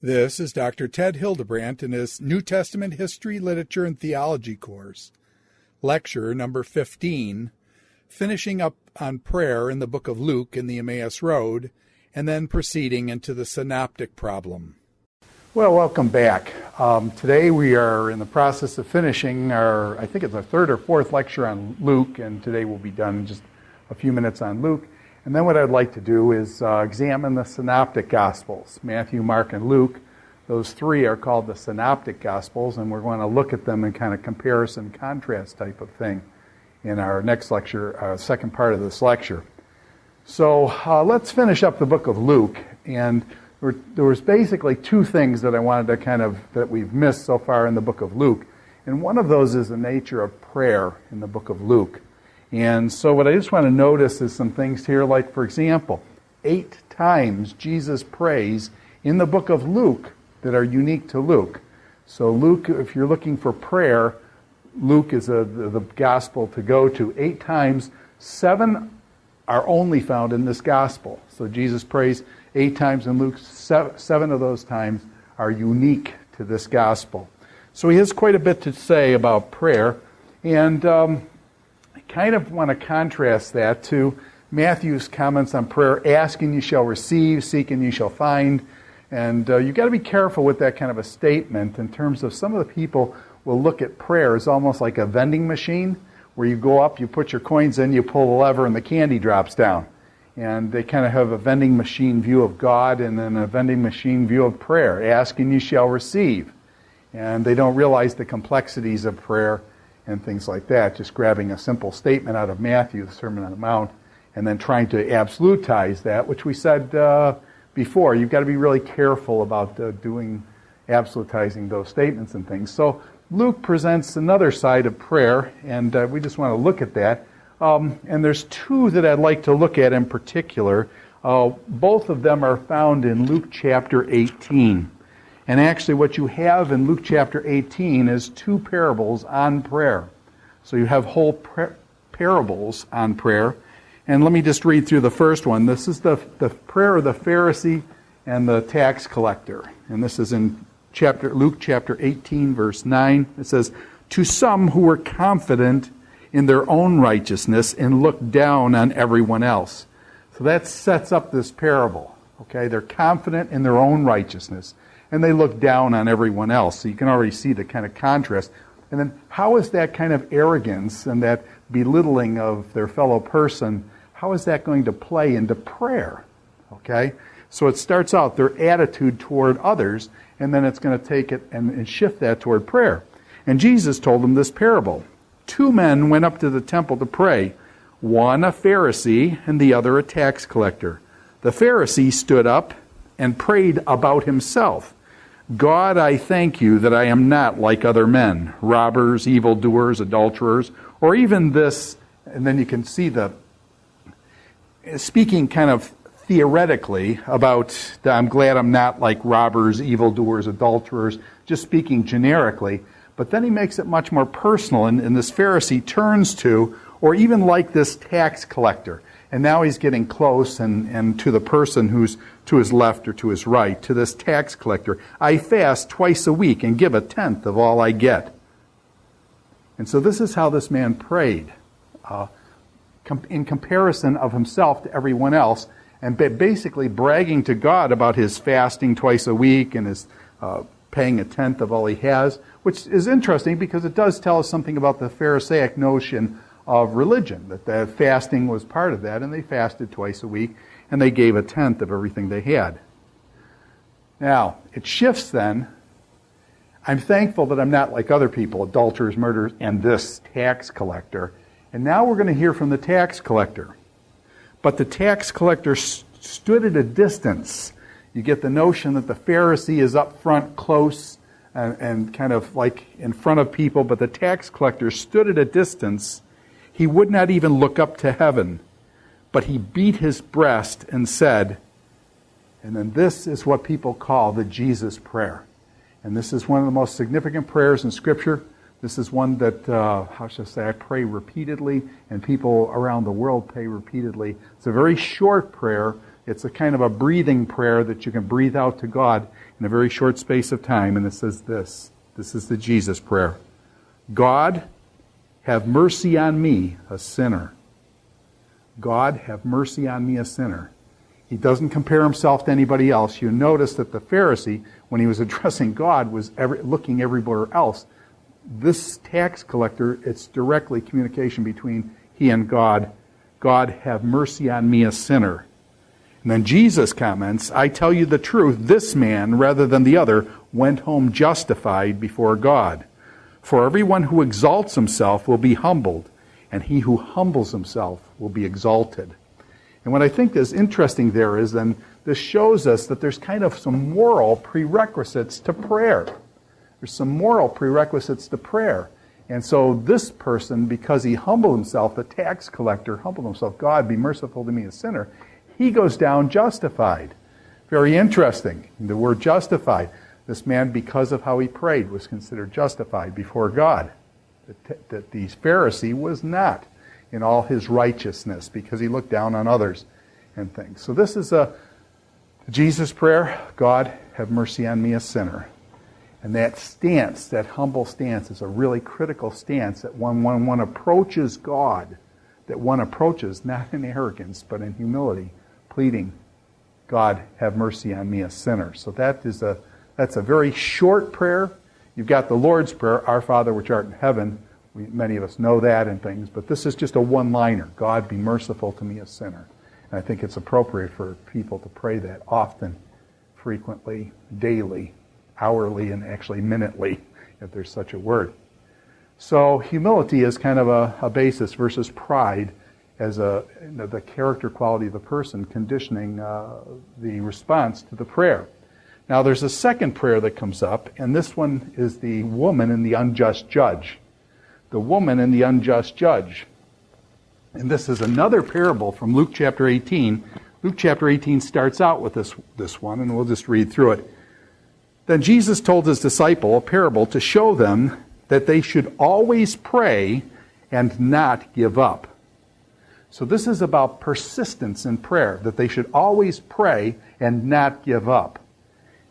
This is Dr. Ted Hildebrandt in his New Testament History, Literature, and Theology course, lecture number 15, finishing up on prayer in the book of Luke in the Emmaus Road, and then proceeding into the synoptic problem. Well, welcome back. Today we are in the process of finishing I think it's our third or fourth lecture on Luke, and today we'll be done in just a few minutes on Luke. And then what I'd like to do is examine the Synoptic Gospels, Matthew, Mark, and Luke. Those three are called the Synoptic Gospels, and we're going to look at them in kind of comparison, contrast type of thing in our next lecture, second part of this lecture. So let's finish up the book of Luke. And there was basically two things that I wanted to that we've missed so far in the book of Luke. And one of those is the nature of prayer in the book of Luke. And so what I just want to notice is some things here, like, for example, 8 times Jesus prays in the book of Luke that are unique to Luke. So Luke, if you're looking for prayer, Luke is the gospel to go to. 8 times, 7 are only found in this gospel. So Jesus prays 8 times in Luke, 7 of those times are unique to this gospel. So he has quite a bit to say about prayer, and kind of want to contrast that to Matthew's comments on prayer. Ask and you shall receive, seek and you shall find. And you've got to be careful with that kind of a statement in terms of some of the people will look at prayer as almost like a vending machine where you go up, you put your coins in, you pull the lever and the candy drops down. And they kind of have a vending machine view of God and then a vending machine view of prayer. Ask and you shall receive. And they don't realize the complexities of prayer and things like that, just grabbing a simple statement out of Matthew, the Sermon on the Mount, and then trying to absolutize that, which we said before. You've got to be really careful about absolutizing those statements and things. So Luke presents another side of prayer, and we just want to look at that. And there's 2 that I'd like to look at in particular. Both of them are found in Luke chapter 18. And actually what you have in Luke chapter 18 is 2 parables on prayer. So you have whole parables on prayer. And let me just read through the first one. This is the prayer of the Pharisee and the tax collector. And this is in Luke chapter 18, verse 9. It says, "To some who were confident in their own righteousness and looked down on everyone else." So that sets up this parable. Okay, they're confident in their own righteousness, and they look down on everyone else. So you can already see the kind of contrast. And then how is that kind of arrogance and that belittling of their fellow person, how is that going to play into prayer? Okay? So it starts out their attitude toward others, and then it's going to take it and shift that toward prayer. And Jesus told them this parable. 2 men went up to the temple to pray, one a Pharisee and the other a tax collector. The Pharisee stood up and prayed about himself. "God, I thank you that I am not like other men, robbers, evildoers, adulterers, or even this," and then you can see speaking kind of theoretically about, I'm glad I'm not like robbers, evildoers, adulterers, just speaking generically. But then he makes it much more personal, and this Pharisee turns to, or even like this tax collector. And now he's getting close and to the person who's to his left or to his right, to this tax collector. "I fast twice a week and give 1/10 of all I get." And so this is how this man prayed in comparison of himself to everyone else, and basically bragging to God about his fasting twice a week and his paying 1/10 of all he has, which is interesting because it does tell us something about the Pharisaic notion of religion, that the fasting was part of that, and they fasted twice a week, and they gave 1/10 of everything they had. Now, it shifts then. I'm thankful that I'm not like other people, adulterers, murderers, and this tax collector. And now we're going to hear from the tax collector. But the tax collector stood at a distance. You get the notion that the Pharisee is up front, close, and kind of like in front of people, but the tax collector stood at a distance. He would not even look up to heaven, but he beat his breast and said, and then this is what people call the Jesus prayer. And this is one of the most significant prayers in Scripture. This is one that, I pray repeatedly, and people around the world pray repeatedly. It's a very short prayer. It's a kind of a breathing prayer that you can breathe out to God. in a very short space of time, and it says this. This is the Jesus prayer. God, have mercy on me, a sinner. God, have mercy on me, a sinner. He doesn't compare himself to anybody else. You notice that the Pharisee, when he was addressing God, was looking everywhere else. This tax collector, it's directly communication between he and God. God, have mercy on me, a sinner. And then Jesus comments, I tell you the truth, this man, rather than the other, went home justified before God. For everyone who exalts himself will be humbled, and he who humbles himself will be exalted. And what I think is interesting there is then this shows us that there's kind of some moral prerequisites to prayer. There's some moral prerequisites to prayer. And so this person, because he humbled himself, the tax collector humbled himself, God, be merciful to me, a sinner, he goes down justified. Very interesting, the word justified. This man, because of how he prayed, was considered justified before God. That the Pharisee was not in all his righteousness because he looked down on others and things. So this is a Jesus prayer, God, have mercy on me, a sinner. And that stance, that humble stance, is a really critical stance that when one approaches God, that one approaches not in arrogance but in humility, pleading, God, have mercy on me, a sinner. So that's a very short prayer. You've got the Lord's Prayer, Our Father which art in heaven. Many of us know that and things, but this is just a one-liner. God, be merciful to me, a sinner. And I think it's appropriate for people to pray that often, frequently, daily, hourly, and actually minutely, if there's such a word. So humility is kind of a basis versus pride as the character quality of the person conditioning the response to the prayer. Now there's a second prayer that comes up, and this one is the woman and the unjust judge. The woman and the unjust judge. And this is another parable from Luke chapter 18. Luke chapter 18 starts out with this one, and we'll just read through it. Then Jesus told his disciple a parable to show them that they should always pray and not give up. So this is about persistence in prayer, that they should always pray and not give up.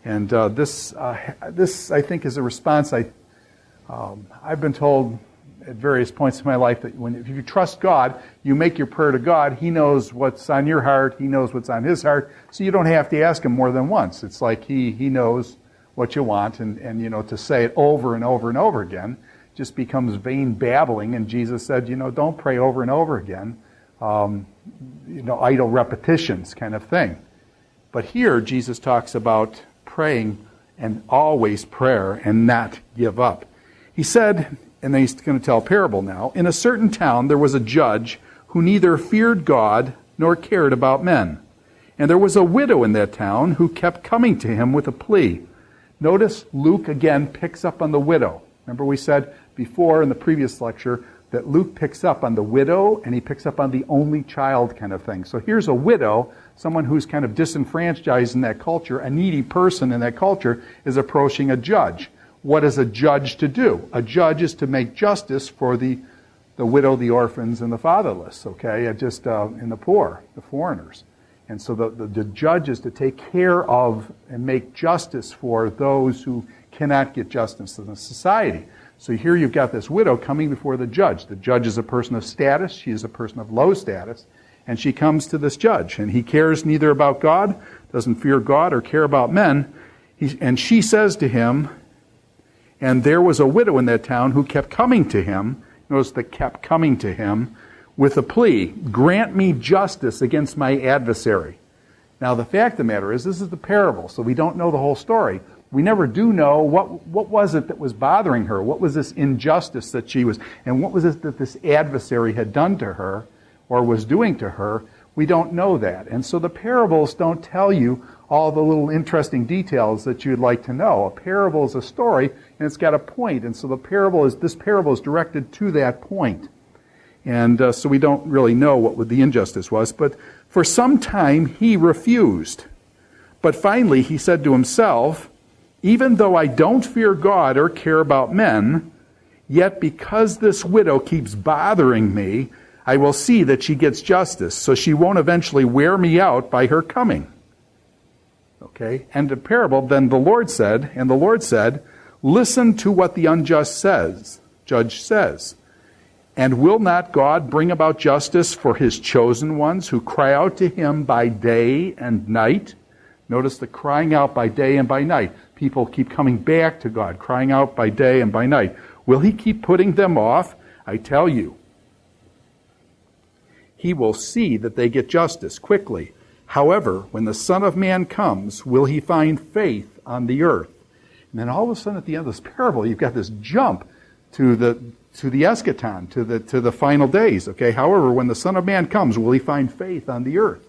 And this I think is a response I've been told at various points in my life that if you trust God, you make your prayer to God. He knows what's on your heart. He knows what's on his heart. So you don't have to ask him more than once. It's like he knows what you want, and to say it over and over and over again just becomes vain babbling. And Jesus said, don't pray over and over again. Idle repetitions kind of thing. But here Jesus talks about praying and always prayer and not give up. He said, and then he's going to tell a parable now, in a certain town there was a judge who neither feared God nor cared about men. And there was a widow in that town who kept coming to him with a plea. Notice Luke again picks up on the widow. Remember we said before in the previous lecture that Luke picks up on the widow and he picks up on the only child kind of thing. So here's a widow, someone who's kind of disenfranchised in that culture, a needy person in that culture is approaching a judge. What is a judge to do? A judge is to make justice for the widow, the orphans, and the fatherless, okay? And the poor, the foreigners. And so the judge is to take care of and make justice for those who cannot get justice in the society. So here you've got this widow coming before the judge. The judge is a person of status. She is a person of low status. And she comes to this judge. And he cares neither about God, doesn't fear God or care about men. And she says to him, and there was a widow in that town who kept coming to him. Notice the kept coming to him with a plea, grant me justice against my adversary. Now the fact of the matter is, this is the parable, so we don't know the whole story. We never do know what was it that was bothering her. What was this injustice that she was, and what was it that this adversary had done to her or was doing to her? We don't know that. And so the parables don't tell you all the little interesting details that you'd like to know. A parable is a story, and it's got a point. And so this parable is directed to that point. And so we don't really know what the injustice was. But for some time, he refused. But finally, he said to himself, even though I don't fear God or care about men, yet because this widow keeps bothering me, I will see that she gets justice, so she won't eventually wear me out by her coming. Okay? And the parable, then the Lord said, listen to what the unjust judge says. And will not God bring about justice for his chosen ones who cry out to him by day and night? Notice the crying out by day and by night. People keep coming back to God, crying out by day and by night. Will he keep putting them off? I tell you, he will see that they get justice quickly. However, when the Son of Man comes, will he find faith on the earth? And then all of a sudden at the end of this parable, you've got this jump to the eschaton, to the final days. Okay, however, when the Son of Man comes, will he find faith on the earth?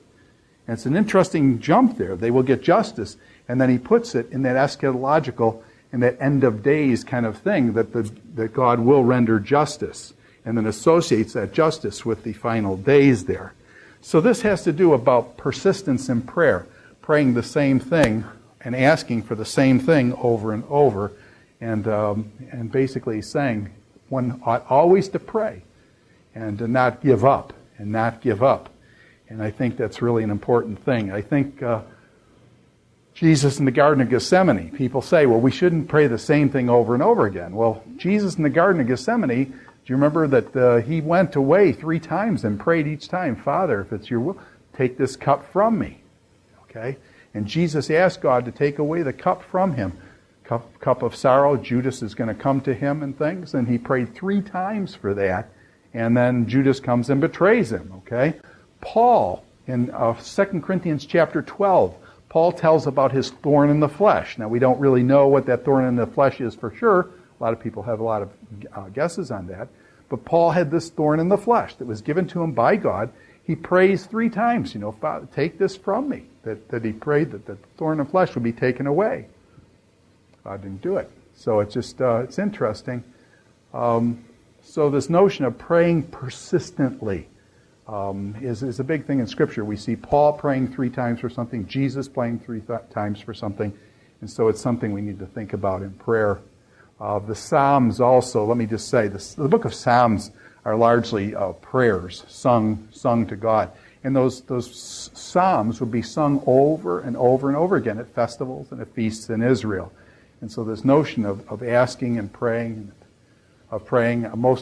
And it's an interesting jump there. They will get justice. And then he puts it in that eschatological, in that end of days kind of thing, that God will render justice. And then associates that justice with the final days there. So this has to do about persistence in prayer, praying the same thing and asking for the same thing over and over, and basically saying one ought always to pray and to not give up, and not give up. And I think that's really an important thing. I think Jesus in the Garden of Gethsemane, people say, well, we shouldn't pray the same thing over and over again. Well, Jesus in the Garden of Gethsemane, do you remember that he went away 3 times and prayed each time, Father, if it's your will, take this cup from me. Okay? And Jesus asked God to take away the cup from him. Cup of sorrow, Judas is going to come to him and things, and he prayed 3 times for that, and then Judas comes and betrays him. Okay? Paul, in 2 Corinthians chapter 12, Paul tells about his thorn in the flesh. Now, we don't really know what that thorn in the flesh is for sure. A lot of people have a lot of guesses on that. But Paul had this thorn in the flesh that was given to him by God. He prays 3 times, Father, take this from me. That he prayed that the thorn in the flesh would be taken away. God didn't do it. So it's just, it's interesting. So this notion of praying persistently is a big thing in Scripture. We see Paul praying 3 times for something, Jesus praying 3 times for something, and so it's something we need to think about in prayer. The Psalms also, let me just say, the book of Psalms are largely prayers sung to God. And those Psalms would be sung over and over and over again at festivals and at feasts in Israel. And so this notion of asking and praying,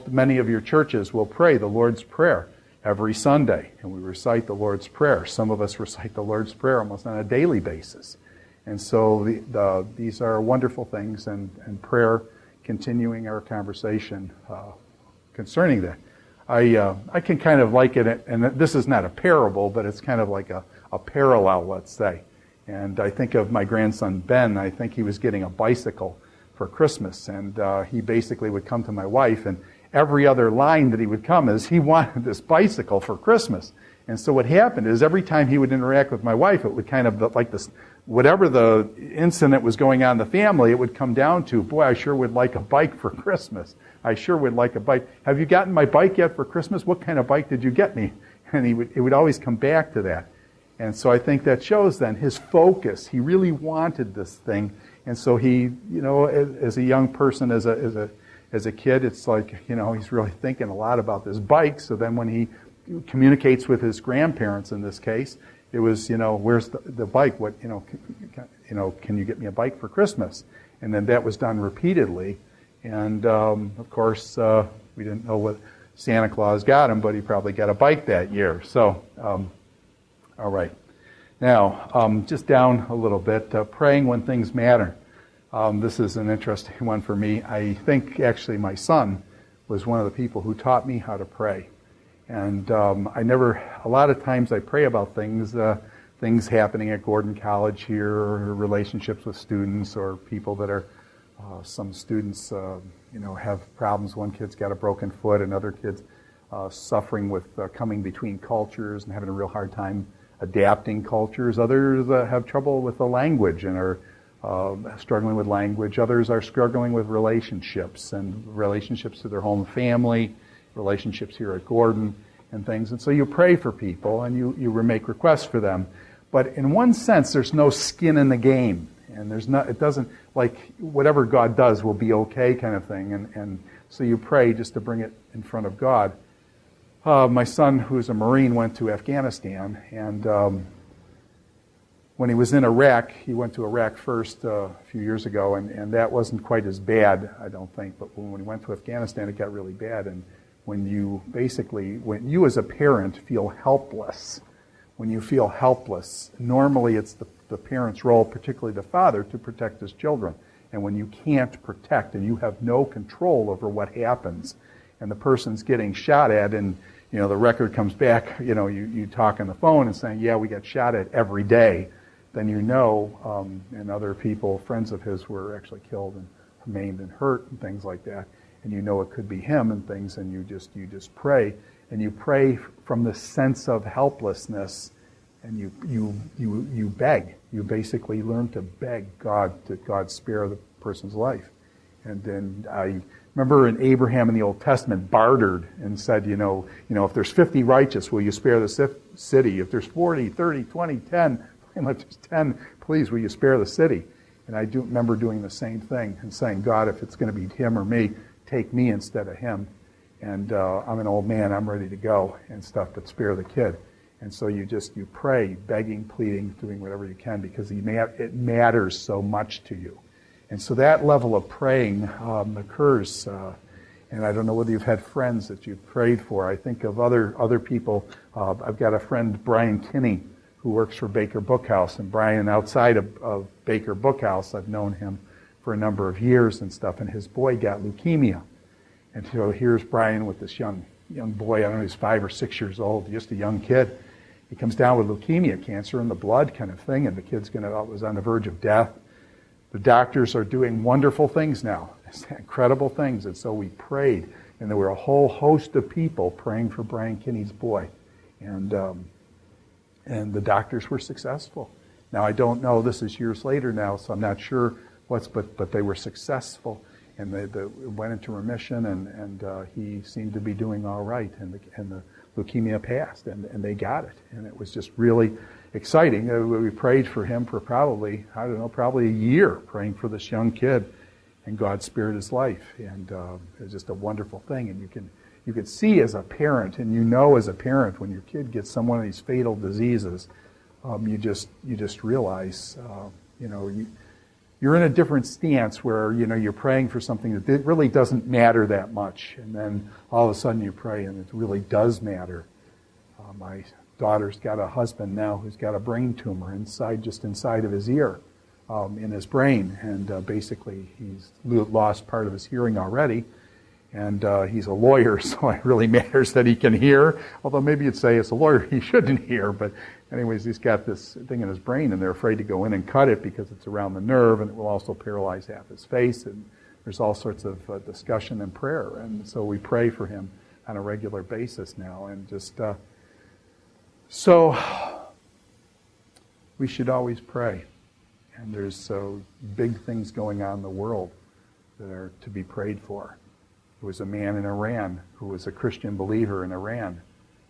many of your churches will pray the Lord's Prayer every Sunday, and we recite the Lord's Prayer. Some of us recite the Lord's Prayer almost on a daily basis. And so these are wonderful things, and prayer, continuing our conversation concerning that. I can kind of liken it, and this is not a parable, but it's kind of like a parallel, let's say. And I think of my grandson Ben. I think he was getting a bicycle for Christmas, and he basically would come to my wife, and every other line that he would come is he wanted this bicycle for Christmas. And so what happened is every time he would interact with my wife, it would kind of like this, whatever the incident was going on in the family, it would come down to, boy, I sure would like a bike for Christmas. I sure would like a bike. Have you gotten my bike yet for Christmas? What kind of bike did you get me? And it would always come back to that. And so I think that shows then his focus. He really wanted this thing. And so he, as a young person, as a kid, it's like, he's really thinking a lot about this bike. So then when he communicates with his grandparents in this case, it was, where's the bike? What, can you get me a bike for Christmas? And then that was done repeatedly. And, of course, we didn't know what Santa Claus got him, but he probably got a bike that year. So, all right. Now, just down a little bit, praying when things matter. This is an interesting one for me. I think, actually, my son was one of the people who taught me how to pray. And a lot of times I pray about things happening at Gordon College here, or relationships with students, or people that are, some students, have problems. One kid's got a broken foot, another kid's suffering with coming between cultures and having a real hard time adapting cultures. Others have trouble with the language and are struggling with language. Others are struggling with relationships to their home family, relationships here at Gordon and things. And so you pray for people and you make requests for them. But in one sense, there's no skin in the game. And it doesn't, like, whatever God does will be okay kind of thing. And so you pray just to bring it in front of God. My son, who's a Marine, went to Afghanistan, and when he was in Iraq, he went to Iraq first a few years ago, and that wasn't quite as bad, I don't think. But when he went to Afghanistan, it got really bad. And when you as a parent feel helpless, normally it's the parent's role, particularly the father, to protect his children. And when you can't protect and you have no control over what happens, and the person's getting shot at, and the record comes back, you talk on the phone and saying, yeah, we get shot at every day, then and other people, friends of his, were actually killed and maimed and hurt and things like that, and it could be him and things, and you just pray, and you pray from the sense of helplessness, and you beg. You basically learn to beg God to spare the person's life. And then I remember in Abraham in the Old Testament bartered and said, if there's 50 righteous, will you spare the city? If there's 40, 30, 20, 10, and if there's 10, please, will you spare the city? And I do remember doing the same thing and saying, God, if it's going to be him or me, take me instead of him. And I'm an old man, I'm ready to go and stuff, but spare the kid. And so you pray, begging, pleading, doing whatever you can, because it matters so much to you. And so that level of praying occurs, and I don't know whether you've had friends that you've prayed for. I think of other people. I've got a friend, Brian Kinney, who works for Baker Bookhouse. And Brian, outside of Baker Bookhouse, I've known him for a number of years and stuff, and his boy got leukemia. And so here's Brian with this young boy, I don't know, he's 5 or 6 years old, just a young kid. He comes down with leukemia, cancer in the blood kind of thing, and the kid's was on the verge of death. The doctors are doing wonderful things now, incredible things, and so we prayed, and there were a whole host of people praying for Brian Kinney's boy, and the doctors were successful. Now I don't know, this is years later now, so I'm not sure but they were successful, and they went into remission, and he seemed to be doing all right, and the leukemia passed, and they got it, and it was just really exciting. We prayed for him for probably a year, praying for this young kid, and God spared his life, and it was just a wonderful thing. And you can see as a parent, and as a parent, when your kid gets some one of these fatal diseases, you just realize, you're in a different stance where you're praying for something that really doesn't matter that much, and then all of a sudden you pray and it really does matter. My daughter's got a husband now who's got a brain tumor inside of his ear, in his brain, and basically he's lost part of his hearing already, and he's a lawyer, so it really matters that he can hear, although maybe you'd say as a lawyer he shouldn't hear, but anyways, he's got this thing in his brain, and they're afraid to go in and cut it because it's around the nerve, and it will also paralyze half his face, and there's all sorts of discussion and prayer, and so we pray for him on a regular basis now, and just so we should always pray, and there's so big things going on in the world that are to be prayed for. There was a man in Iran who was a Christian believer in Iran,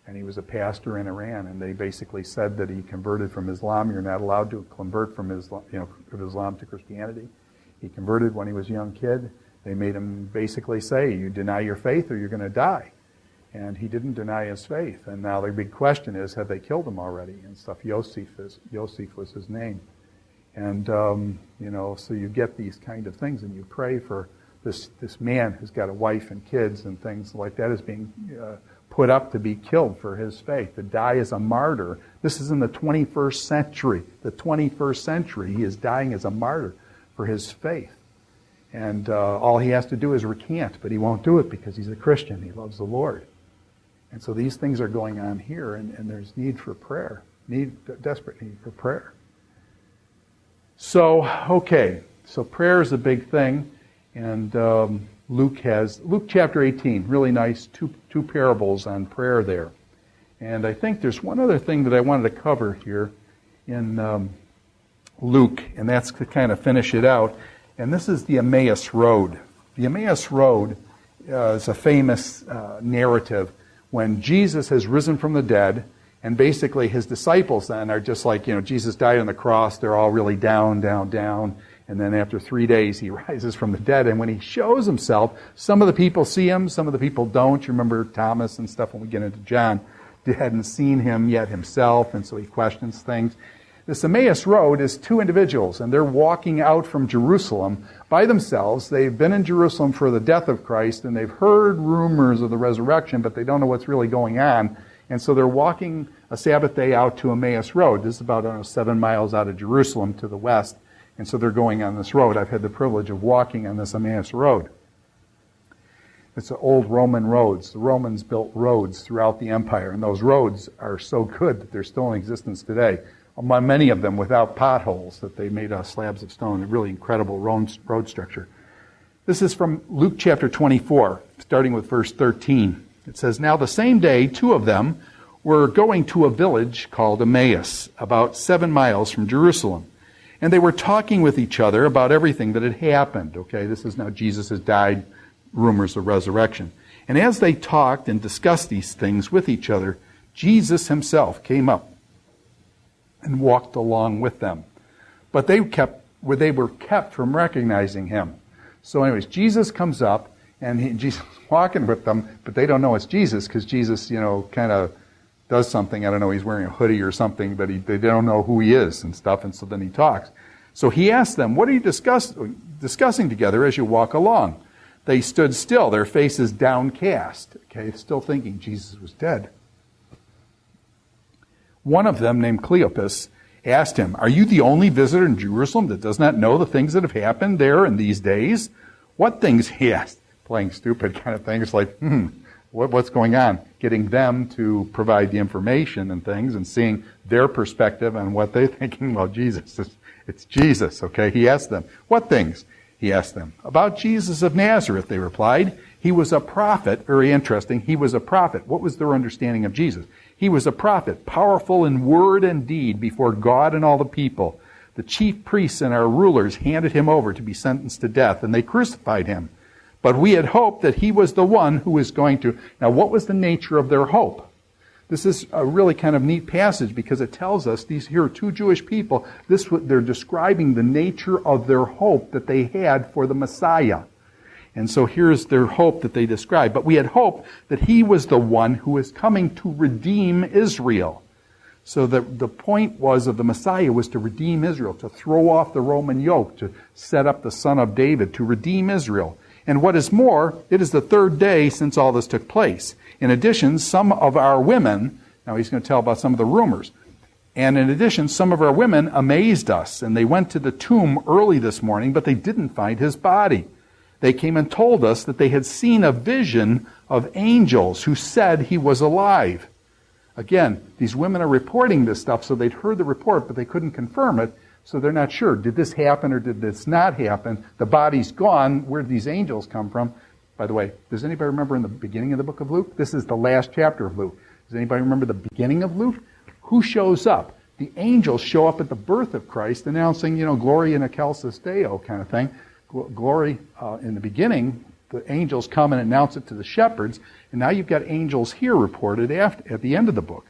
and he was a pastor in Iran, and they basically said that he converted from Islam. You're not allowed to convert from Islam to Christianity. He converted when he was a young kid. They made him basically say, you deny your faith or you're going to die. And he didn't deny his faith. And now the big question is, have they killed him already? And stuff. Yosef was his name. And, so you get these kind of things, and you pray for this man who's got a wife and kids and things like that is being put up to be killed for his faith, to die as a martyr. This is in the 21st century. The 21st century, he is dying as a martyr for his faith. And all he has to do is recant, but he won't do it because he's a Christian. He loves the Lord. And so these things are going on here, and there's need for prayer, desperate need for prayer. So prayer is a big thing, and Luke chapter 18, really nice, two parables on prayer there. And I think there's one other thing that I wanted to cover here in Luke, and that's to kind of finish it out. And this is the Emmaus Road. The Emmaus Road is a famous narrative when Jesus has risen from the dead, and basically his disciples then are just like, Jesus died on the cross, they're all really down, and then after 3 days he rises from the dead, and when he shows himself, some of the people see him, some of the people don't. You remember Thomas and stuff when we get into John hadn't seen him yet himself, and so he questions things. This Emmaus Road is two individuals, and they're walking out from Jerusalem by themselves. They've been in Jerusalem for the death of Christ, and they've heard rumors of the resurrection, but they don't know what's really going on. And so they're walking a Sabbath day out to Emmaus Road. This is about 7 miles out of Jerusalem to the west. And so they're going on this road. I've had the privilege of walking on this Emmaus Road. It's the old Roman roads. The Romans built roads throughout the empire, and those roads are so good that they're still in existence today. Many of them without potholes that they made slabs of stone. A really incredible road structure. This is from Luke chapter 24, starting with verse 13. It says, "Now the same day, two of them were going to a village called Emmaus, about 7 miles from Jerusalem. And they were talking with each other about everything that had happened." Okay, this is now Jesus has died, rumors of resurrection. "And as they talked and discussed these things with each other, Jesus himself came up and walked along with them. But they were kept from recognizing him." So anyways, Jesus comes up, and Jesus is walking with them, but they don't know it's Jesus, because Jesus, kind of does something. I don't know, he's wearing a hoodie or something, but they don't know who he is and stuff, and so then he talks. So he asks them, "What are you discussing together as you walk along?" They stood still, their faces downcast, okay, still thinking Jesus was dead. One of them, named Cleopas, asked him, "Are you the only visitor in Jerusalem that does not know the things that have happened there in these days?" "What things?" he asked, playing stupid kind of things like, what's going on? Getting them to provide the information and things and seeing their perspective on what they're thinking. Well, Jesus, it's Jesus, okay? He asked them, "What things?" he asked them. "About Jesus of Nazareth," they replied. "He was a prophet." Very interesting. He was a prophet. What was their understanding of Jesus? "He was a prophet, powerful in word and deed before God and all the people. The chief priests and our rulers handed him over to be sentenced to death, and they crucified him. But we had hoped that he was the one who was going to..." Now, what was the nature of their hope? This is a really kind of neat passage, because it tells us here are two Jewish people. They're describing the nature of their hope that they had for the Messiah. And so here's their hope that they describe. "But we had hoped that he was the one who was coming to redeem Israel." So the point of the Messiah was to redeem Israel, to throw off the Roman yoke, to set up the Son of David, to redeem Israel. "And what is more, it is the third day since all this took place. In addition, some of our women," now he's going to tell about some of the rumors, "and in addition, some of our women amazed us, and they went to the tomb early this morning, but they didn't find his body. They came and told us that they had seen a vision of angels who said he was alive." Again, these women are reporting this stuff, so they'd heard the report, but they couldn't confirm it, so they're not sure. Did this happen or did this not happen? The body's gone. Where did these angels come from? By the way, does anybody remember in the beginning of the book of Luke? This is the last chapter of Luke. Does anybody remember the beginning of Luke? Who shows up? The angels show up at the birth of Christ, announcing, Gloria in excelsis Deo kind of thing. Glory in the beginning, the angels come and announce it to the shepherds, and now you've got angels here reported at the end of the book.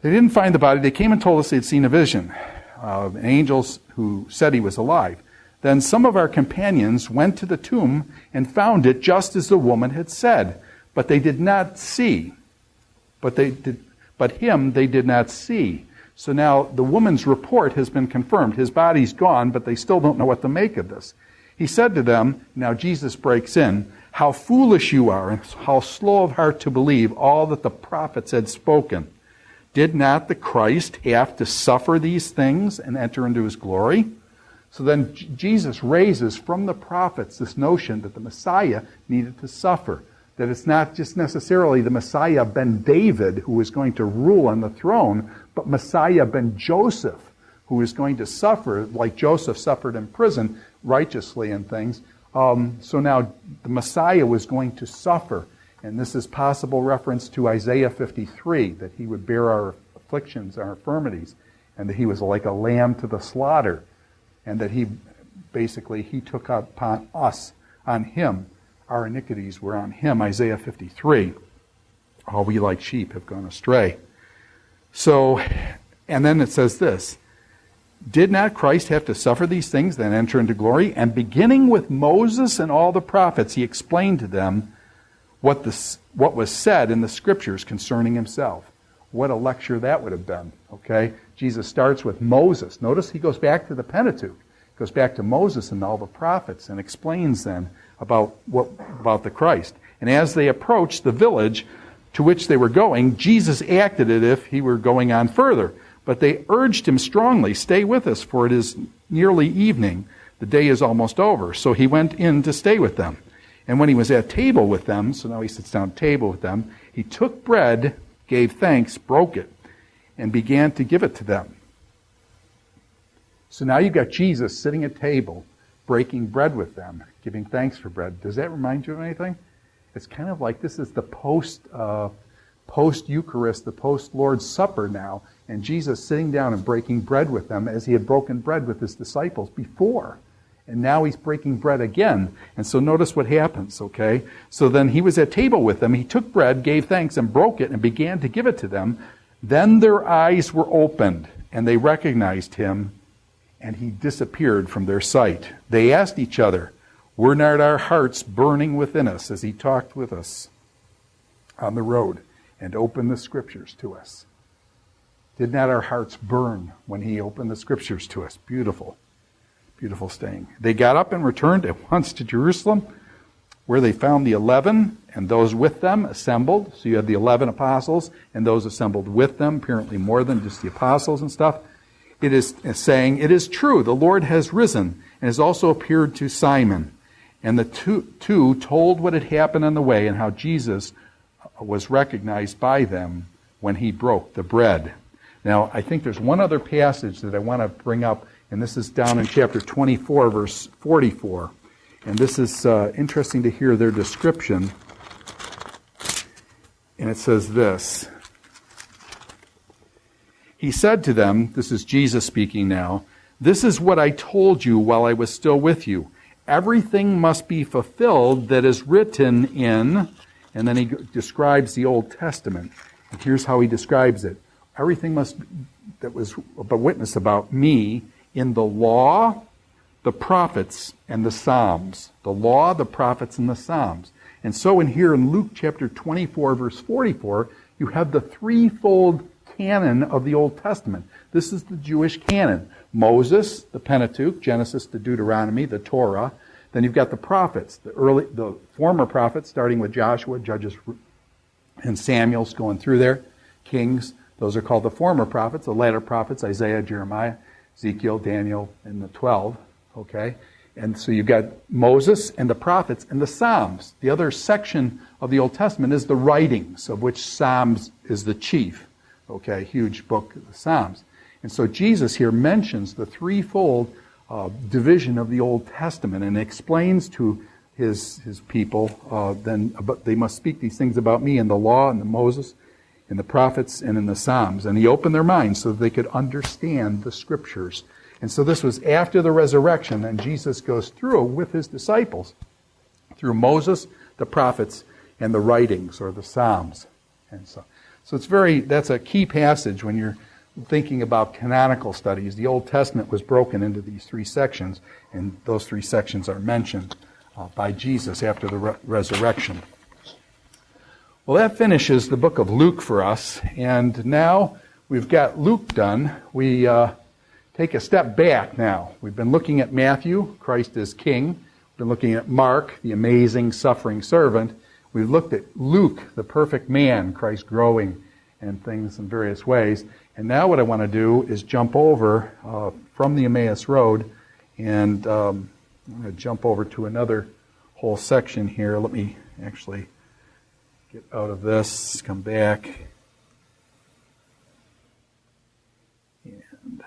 They didn't find the body. They came and told us they'd seen a vision of angels who said he was alive. Then some of our companions went to the tomb and found it just as the woman had said, but they did not see. But him they did not see. So now the woman's report has been confirmed. His body's gone, but they still don't know what to make of this. He said to them, now Jesus breaks in, "How foolish you are, and how slow of heart to believe all that the prophets had spoken. Did not the Christ have to suffer these things and enter into his glory?" So then Jesus raises from the prophets this notion that the Messiah needed to suffer. That it's not just necessarily the Messiah ben David who is going to rule on the throne, but Messiah ben Joseph who is going to suffer like Joseph suffered in prison righteously and things. So now the Messiah was going to suffer. And this is possible reference to Isaiah 53, that he would bear our afflictions, our infirmities, and that he was like a lamb to the slaughter, and that he took upon us, on him, our iniquities were on him, Isaiah 53. All we like sheep have gone astray. So, and then it says this, "Did not Christ have to suffer these things, then enter into glory? And beginning with Moses and all the prophets, he explained to them what was said in the scriptures concerning himself." What a lecture that would have been, okay? Jesus starts with Moses. Notice he goes back to the Pentateuch, goes back to Moses and all the prophets, and explains then about the Christ. And as they approached the village to which they were going, Jesus acted as if he were going on further. But they urged him strongly, "Stay with us, for it is nearly evening. The day is almost over." So he went in to stay with them. And when he was at table with them, so now he sits down at table with them, he took bread, gave thanks, broke it, and began to give it to them. So now you've got Jesus sitting at table, breaking bread with them, giving thanks for bread. Does that remind you of anything? It's kind of like this is the post-Eucharist, the post-Lord's Supper now, and Jesus sitting down and breaking bread with them as he had broken bread with his disciples before. And now he's breaking bread again. And so notice what happens, okay? So then he was at table with them. He took bread, gave thanks, and broke it, and began to give it to them. Then their eyes were opened, and they recognized him, and he disappeared from their sight. They asked each other, "Were not our hearts burning within us as he talked with us on the road and opened the Scriptures to us?" Did not our hearts burn when he opened the Scriptures to us? Beautiful. Beautiful saying. They got up and returned at once to Jerusalem, where they found the 11 and those with them assembled. So you have the 11 apostles and those assembled with them, apparently more than just the apostles and stuff. It is saying, "It is true, the Lord has risen and has also appeared to Simon." And the two told what had happened on the way and how Jesus was recognized by them when he broke the bread. Now, I think there's one other passage that I want to bring up, and this is down in chapter 24, verse 44. And this is interesting to hear their description. And it says this. He said to them, this is Jesus speaking now, "This is what I told you while I was still with you. Everything must be fulfilled that is written in," and then he describes the Old Testament. And here's how he describes it. Everything that was a witness about me in the law, the prophets, and the Psalms. The law, the prophets, and the Psalms. And so in here in Luke chapter 24, verse 44, you have the threefold canon of the Old Testament. This is the Jewish canon. Moses, the Pentateuch, Genesis to Deuteronomy, the Torah. Then you've got the prophets, the former prophets, starting with Joshua, Judges, and Samuel's going through there. Kings, those are called the former prophets. The latter prophets, Isaiah, Jeremiah, Ezekiel, Daniel, and the 12. Okay? And so you've got Moses and the prophets and the Psalms. The other section of the Old Testament is the writings, of which Psalms is the chief. Okay, huge book, the Psalms. And so Jesus here mentions the threefold division of the Old Testament and explains to his people then they must speak these things about me in the law and the Moses in the prophets and in the Psalms. And he opened their minds so that they could understand the Scriptures. And so this was after the resurrection, and Jesus goes through with his disciples through Moses, the prophets, and the writings or the Psalms. And so that's a key passage when you're thinking about canonical studies. The Old Testament was broken into these three sections, and those three sections are mentioned by Jesus after the resurrection. Well, that finishes the book of Luke for us, and now we've got Luke done. We take a step back now. We've been looking at Matthew, Christ is King. We've been looking at Mark, the amazing suffering servant. We've looked at Luke, the perfect man, Christ growing and things in various ways. And now what I want to do is jump over from the Emmaus Road, and I'm going to jump over to another whole section here. Let me actually get out of this, come back, and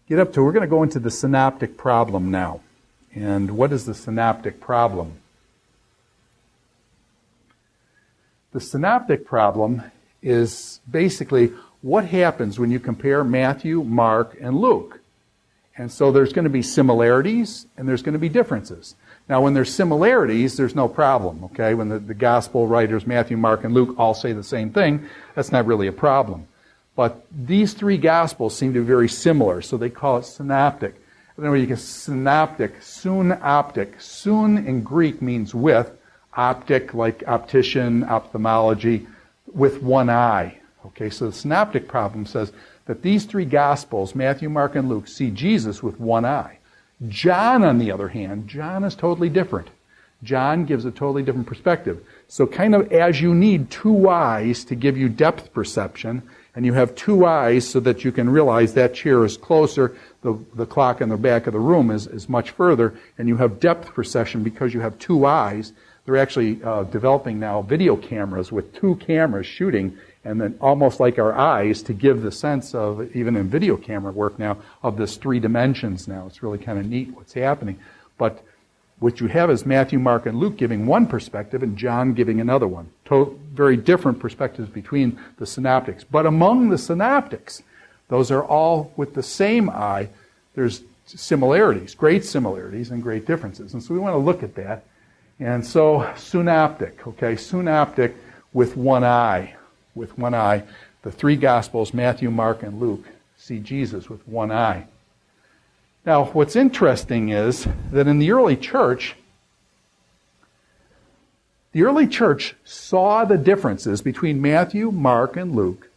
get up to, we're going to go into the synoptic problem now. And what is the synoptic problem? The synoptic problem is basically what happens when you compare Matthew, Mark, and Luke. And so there's going to be similarities and there's going to be differences. Now, when there's similarities, there's no problem, okay? When the gospel writers, Matthew, Mark, and Luke, all say the same thing, that's not really a problem. But these three gospels seem to be very similar, so they call it synoptic. I don't know, you can synoptic, synoptic. Sun in Greek means with, optic, like optician, ophthalmology, with one eye. Okay, so the synoptic problem says that these three Gospels, Matthew, Mark, and Luke, see Jesus with one eye. John, on the other hand, John is totally different. John gives a totally different perspective. So kind of as you need two eyes to give you depth perception, and you have two eyes so that you can realize that chair is closer, the clock in the back of the room is much further, and you have depth perception because you have two eyes. They're actually developing now video cameras with two cameras shooting, and then almost like our eyes to give the sense of, even in video camera work now, of this three dimensions now. It's really kind of neat what's happening. But what you have is Matthew, Mark, and Luke giving one perspective and John giving another one. Very different perspectives between the synoptics. But among the synoptics, those are all with the same eye. There's similarities, great similarities and great differences. And so we want to look at that. And so synoptic, synoptic with one eye. With one eye. The three Gospels, Matthew, Mark, and Luke, see Jesus with one eye. Now, what's interesting is that in the early church saw the differences between Matthew, Mark, and Luke,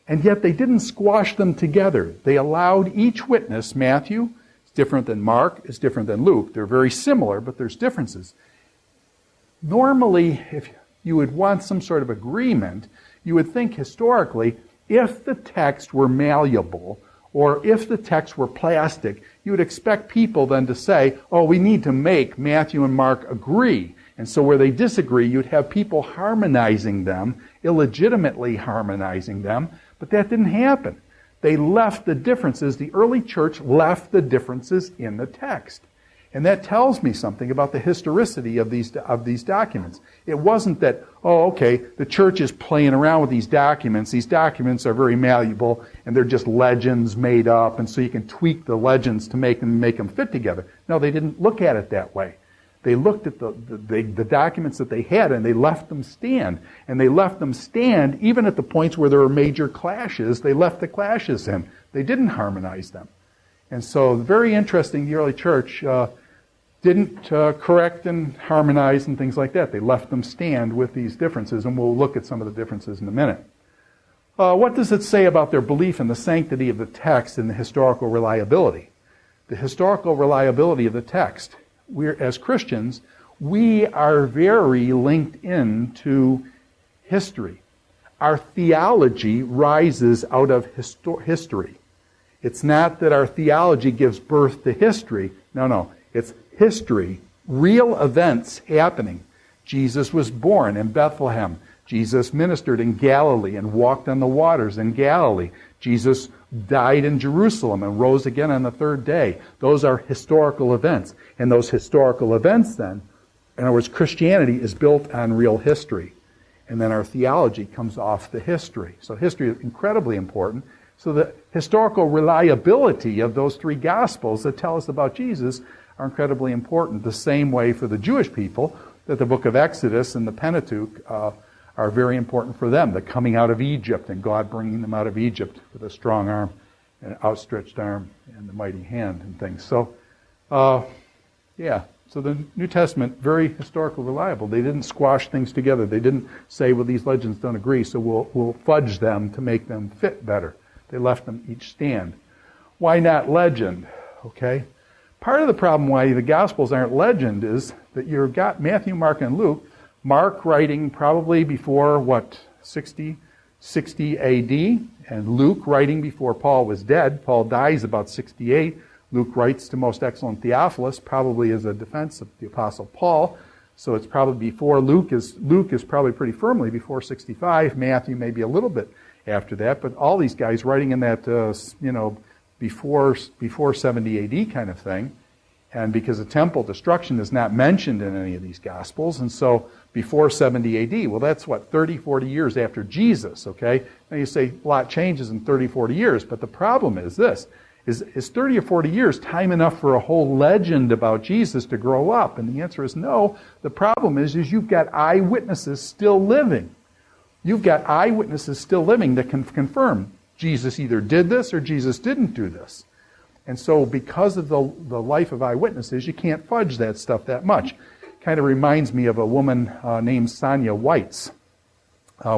and yet they didn't squash them together. They allowed each witness, Matthew is different than Mark, is different than Luke. They're very similar, but there's differences. Normally, if you would want some sort of agreement, you would think historically, if the text were malleable, or if the text were plastic, you would expect people then to say, oh, we need to make Matthew and Mark agree. And so where they disagree, you'd have people harmonizing them, illegitimately harmonizing them, but that didn't happen. They left the differences, the early church left the differences in the text. And that tells me something about the historicity of these documents. It wasn't that, the church is playing around with these documents. These documents are very malleable, and they're just legends made up, and so you can tweak the legends to make them fit together. No, they didn't look at it that way. They looked at the documents that they had, and they left them stand. And they left them stand even at the points where there were major clashes. They left the clashes in. They didn't harmonize them. And so, very interesting, the early church didn't correct and harmonize and things like that. They left them stand with these differences, and we'll look at some of the differences in a minute. What does it say about their belief in the sanctity of the text and the historical reliability? The historical reliability of the text. As Christians, we are very linked into history. Our theology rises out of history. It's not that our theology gives birth to history. No. It's history, real events happening. Jesus was born in Bethlehem. Jesus ministered in Galilee and walked on the waters in Galilee. Jesus died in Jerusalem and rose again on the third day. Those are historical events. And those historical events then, in other words, Christianity is built on real history. And then our theology comes off the history. So history is incredibly important. So the historical reliability of those three Gospels that tell us about Jesus are incredibly important. The same way for the Jewish people that the book of Exodus and the Pentateuch are very important for them. The coming out of Egypt and God bringing them out of Egypt with a strong arm, an outstretched arm, and the mighty hand and things. So, so the New Testament, very historical reliable. They didn't squash things together. They didn't say, well, these legends don't agree, so we'll fudge them to make them fit better. They left them each stand. Why not legend? Okay? Part of the problem why the Gospels aren't legend is that you've got Matthew, Mark, and Luke. Mark writing probably before, 60 A.D., and Luke writing before Paul was dead. Paul dies about 68. Luke writes to Most Excellent Theophilus, probably as a defense of the Apostle Paul. So it's probably before Luke is probably pretty firmly before 65. Matthew maybe a little bit after that. But all these guys writing in that, before 70 A.D. kind of thing. And because the temple destruction is not mentioned in any of these Gospels, and so before 70 A.D., well, that's 30, 40 years after Jesus, okay? Now you say a lot changes in 30, 40 years, but the problem is this. Is 30 or 40 years time enough for a whole legend about Jesus to grow up? And the answer is no. The problem is you've got eyewitnesses still living. You've got eyewitnesses still living that can confirm Jesus either did this or Jesus didn't do this. And so because of the life of eyewitnesses, you can't fudge that stuff that much. Kind of reminds me of a woman named Sonia Weitz.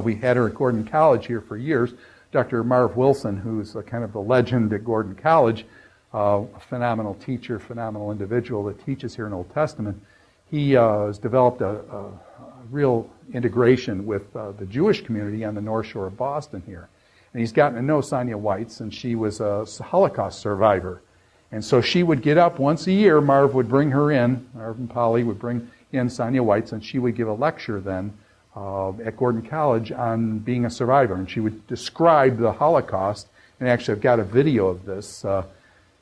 We had her at Gordon College here for years. Dr. Marv Wilson, who's kind of the legend at Gordon College, a phenomenal teacher, phenomenal individual that teaches here in Old Testament. He has developed a real integration with the Jewish community on the North Shore of Boston here. And he's gotten to know Sonia Weitz, and she was a Holocaust survivor. And so she would get up once a year. Marv would bring her in. Marv and Polly would bring in Sonia Weitz, and she would give a lecture then at Gordon College on being a survivor. And she would describe the Holocaust. And actually, I've got a video of this.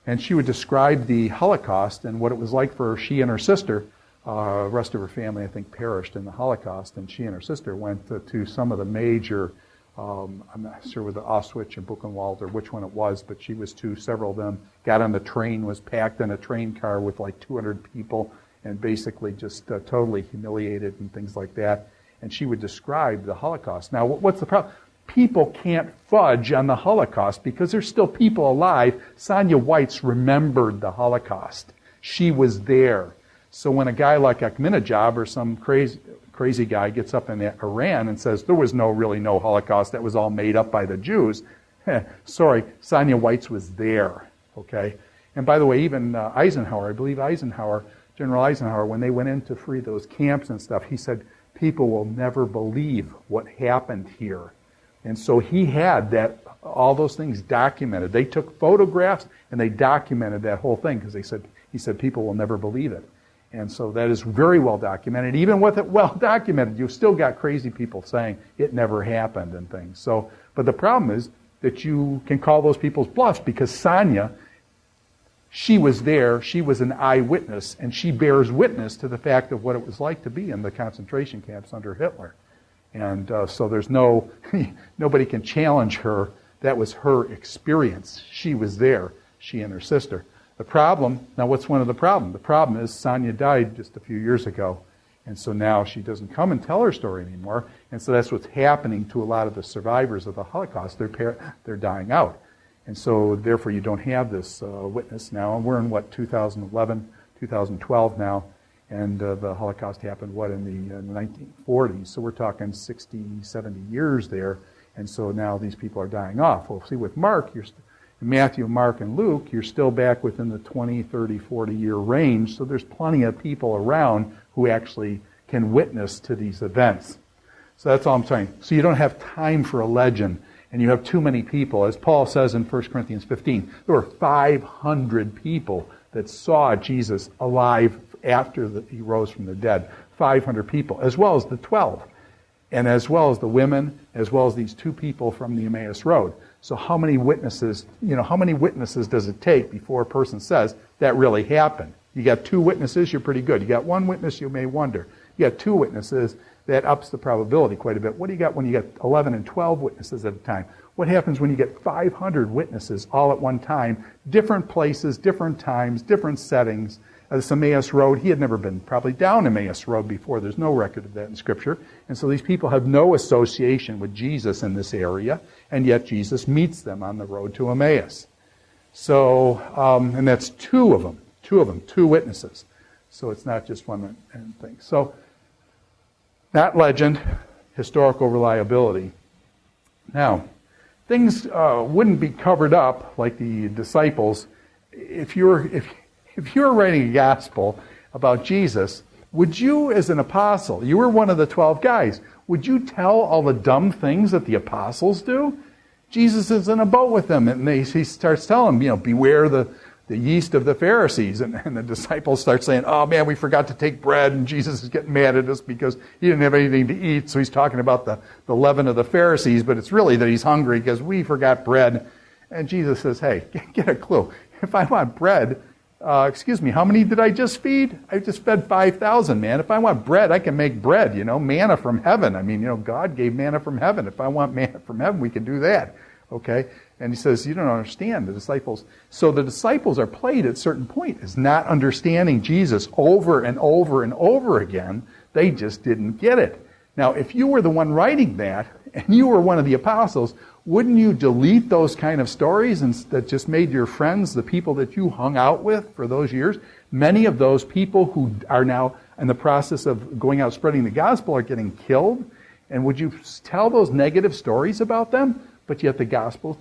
And she would describe the Holocaust and what it was like for she and her sister. The rest of her family, I think, perished in the Holocaust. And she and her sister went to some of the major, I'm not sure whether Auschwitz or Buchenwald or which one it was, but she was to several of them, got on the train, was packed in a train car with like 200 people, and basically just totally humiliated and things like that. And she would describe the Holocaust. Now, what's the problem? People can't fudge on the Holocaust because there's still people alive. Sonia Weitz remembered the Holocaust. She was there. So when a guy like Ahmadinejad or some crazy guy gets up in Iran and says, there was really no Holocaust, that was all made up by the Jews, sorry, Sonia Weitz was there, okay? And by the way, even Eisenhower, I believe General Eisenhower, when they went in to free those camps and stuff, he said, people will never believe what happened here. And so he had all those things documented. They took photographs and they documented that whole thing because he said people will never believe it. And so that is very well documented. Even with it well documented, you've still got crazy people saying it never happened and things. So, but the problem is that you can call those people's bluffs because Sonia, she was there, she was an eyewitness, and she bears witness to the fact of what it was like to be in the concentration camps under Hitler. And so there's nobody can challenge her. That was her experience. She was there, she and her sister. The problem, now what's one of the problems? The problem is Sonia died just a few years ago, and so now she doesn't come and tell her story anymore, and so that's what's happening to a lot of the survivors of the Holocaust. They're dying out. And so therefore you don't have this witness now, and we're in 2011, 2012 now, and the Holocaust happened, in the 1940s, so we're talking 60, 70 years there, and so now these people are dying off. Well, see, with Mark, Matthew, Mark, and Luke, you're still back within the 20, 30, 40-year range, so there's plenty of people around who actually can witness to these events. So that's all I'm saying. So you don't have time for a legend, and you have too many people. As Paul says in 1 Corinthians 15, there were 500 people that saw Jesus alive after he rose from the dead. 500 people, as well as the 12, and as well as the women, as well as these two people from the Emmaus Road. So how many witnesses does it take before a person says that really happened? You got 2 witnesses, you're pretty good. You got 1 witness, you may wonder. You got 2 witnesses, that ups the probability quite a bit. What do you got when you get 11 and 12 witnesses at a time? What happens when you get 500 witnesses all at one time, different places, different times, different settings? This Emmaus Road, he had never been probably down Emmaus Road before. There's no record of that in Scripture. And so these people have no association with Jesus in this area, and yet Jesus meets them on the road to Emmaus. So, and that's 2 of them, 2 witnesses. So it's not just one thing. So, not legend, historical reliability. Now, things wouldn't be covered up like the disciples. If you're writing a gospel about Jesus, would you, as an apostle, you were one of the 12 guys, would you tell all the dumb things that the apostles do? Jesus is in a boat with them, and he starts telling them, beware the yeast of the Pharisees. And the disciples start saying, oh man, we forgot to take bread, and Jesus is getting mad at us because he didn't have anything to eat. So he's talking about the leaven of the Pharisees, but it's really that he's hungry because we forgot bread. And Jesus says, hey, get a clue. If I want bread, how many did I just feed? I just fed 5,000, man. If I want bread, I can make bread, manna from heaven. God gave manna from heaven. If I want manna from heaven, we can do that, okay? And he says, you don't understand, the disciples. So the disciples are played at a certain point as not understanding Jesus over and over and over again. They just didn't get it. Now, if you were the one writing that, and you were one of the apostles, wouldn't you delete those kind of stories that just made your friends, the people that you hung out with for those years? Many of those people who are now in the process of going out spreading the gospel are getting killed. And would you tell those negative stories about them? But yet the gospel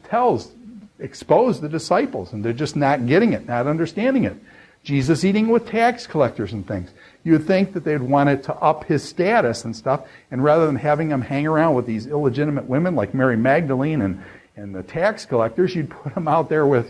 expose the disciples, and they're just not getting it, not understanding it. Jesus eating with tax collectors and things. You would think that they'd want it to up his status and stuff, and rather than having him hang around with these illegitimate women like Mary Magdalene and the tax collectors, you'd put him out there with,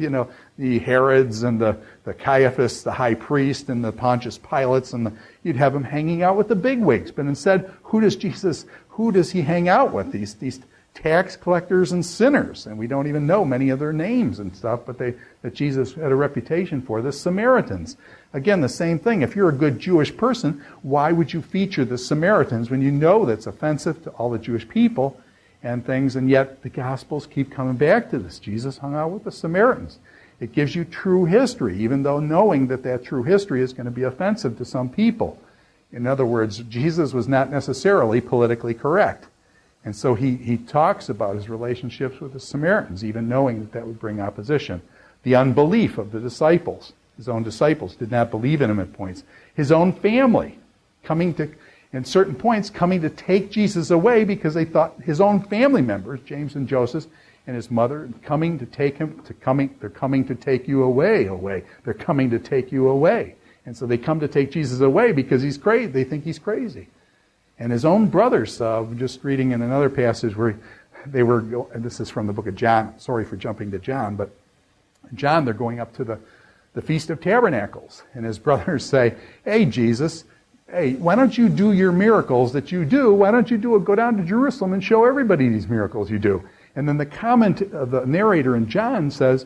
the Herods and the Caiaphas, the high priest, and the Pontius Pilates, and you'd have him hanging out with the bigwigs. But instead, who does he hang out with? These tax collectors and sinners, and we don't even know many of their names and stuff, but that Jesus had a reputation for, the Samaritans. Again, the same thing. If you're a good Jewish person, why would you feature the Samaritans when you know that's offensive to all the Jewish people and things, and yet the Gospels keep coming back to this. Jesus hung out with the Samaritans. It gives you true history, even though knowing that true history is going to be offensive to some people. In other words, Jesus was not necessarily politically correct. And so he talks about his relationships with the Samaritans, even knowing that would bring opposition. The unbelief of the disciples. His own disciples did not believe in him at points. His own family in certain points, coming to take Jesus away because they thought his own family members, James and Joseph and his mother, coming to take him, they're coming to take you away. They're coming to take you away. And so they come to take Jesus away because he's crazy. They think he's crazy. And his own brothers, just reading in another passage where and this is from the book of John. Sorry for jumping to John, but John, they're going up to the Feast of Tabernacles. And his brothers say, "Hey, Jesus, why don't you do your miracles that you do? Why don't you go down to Jerusalem and show everybody these miracles you do?" And then the narrator in John says,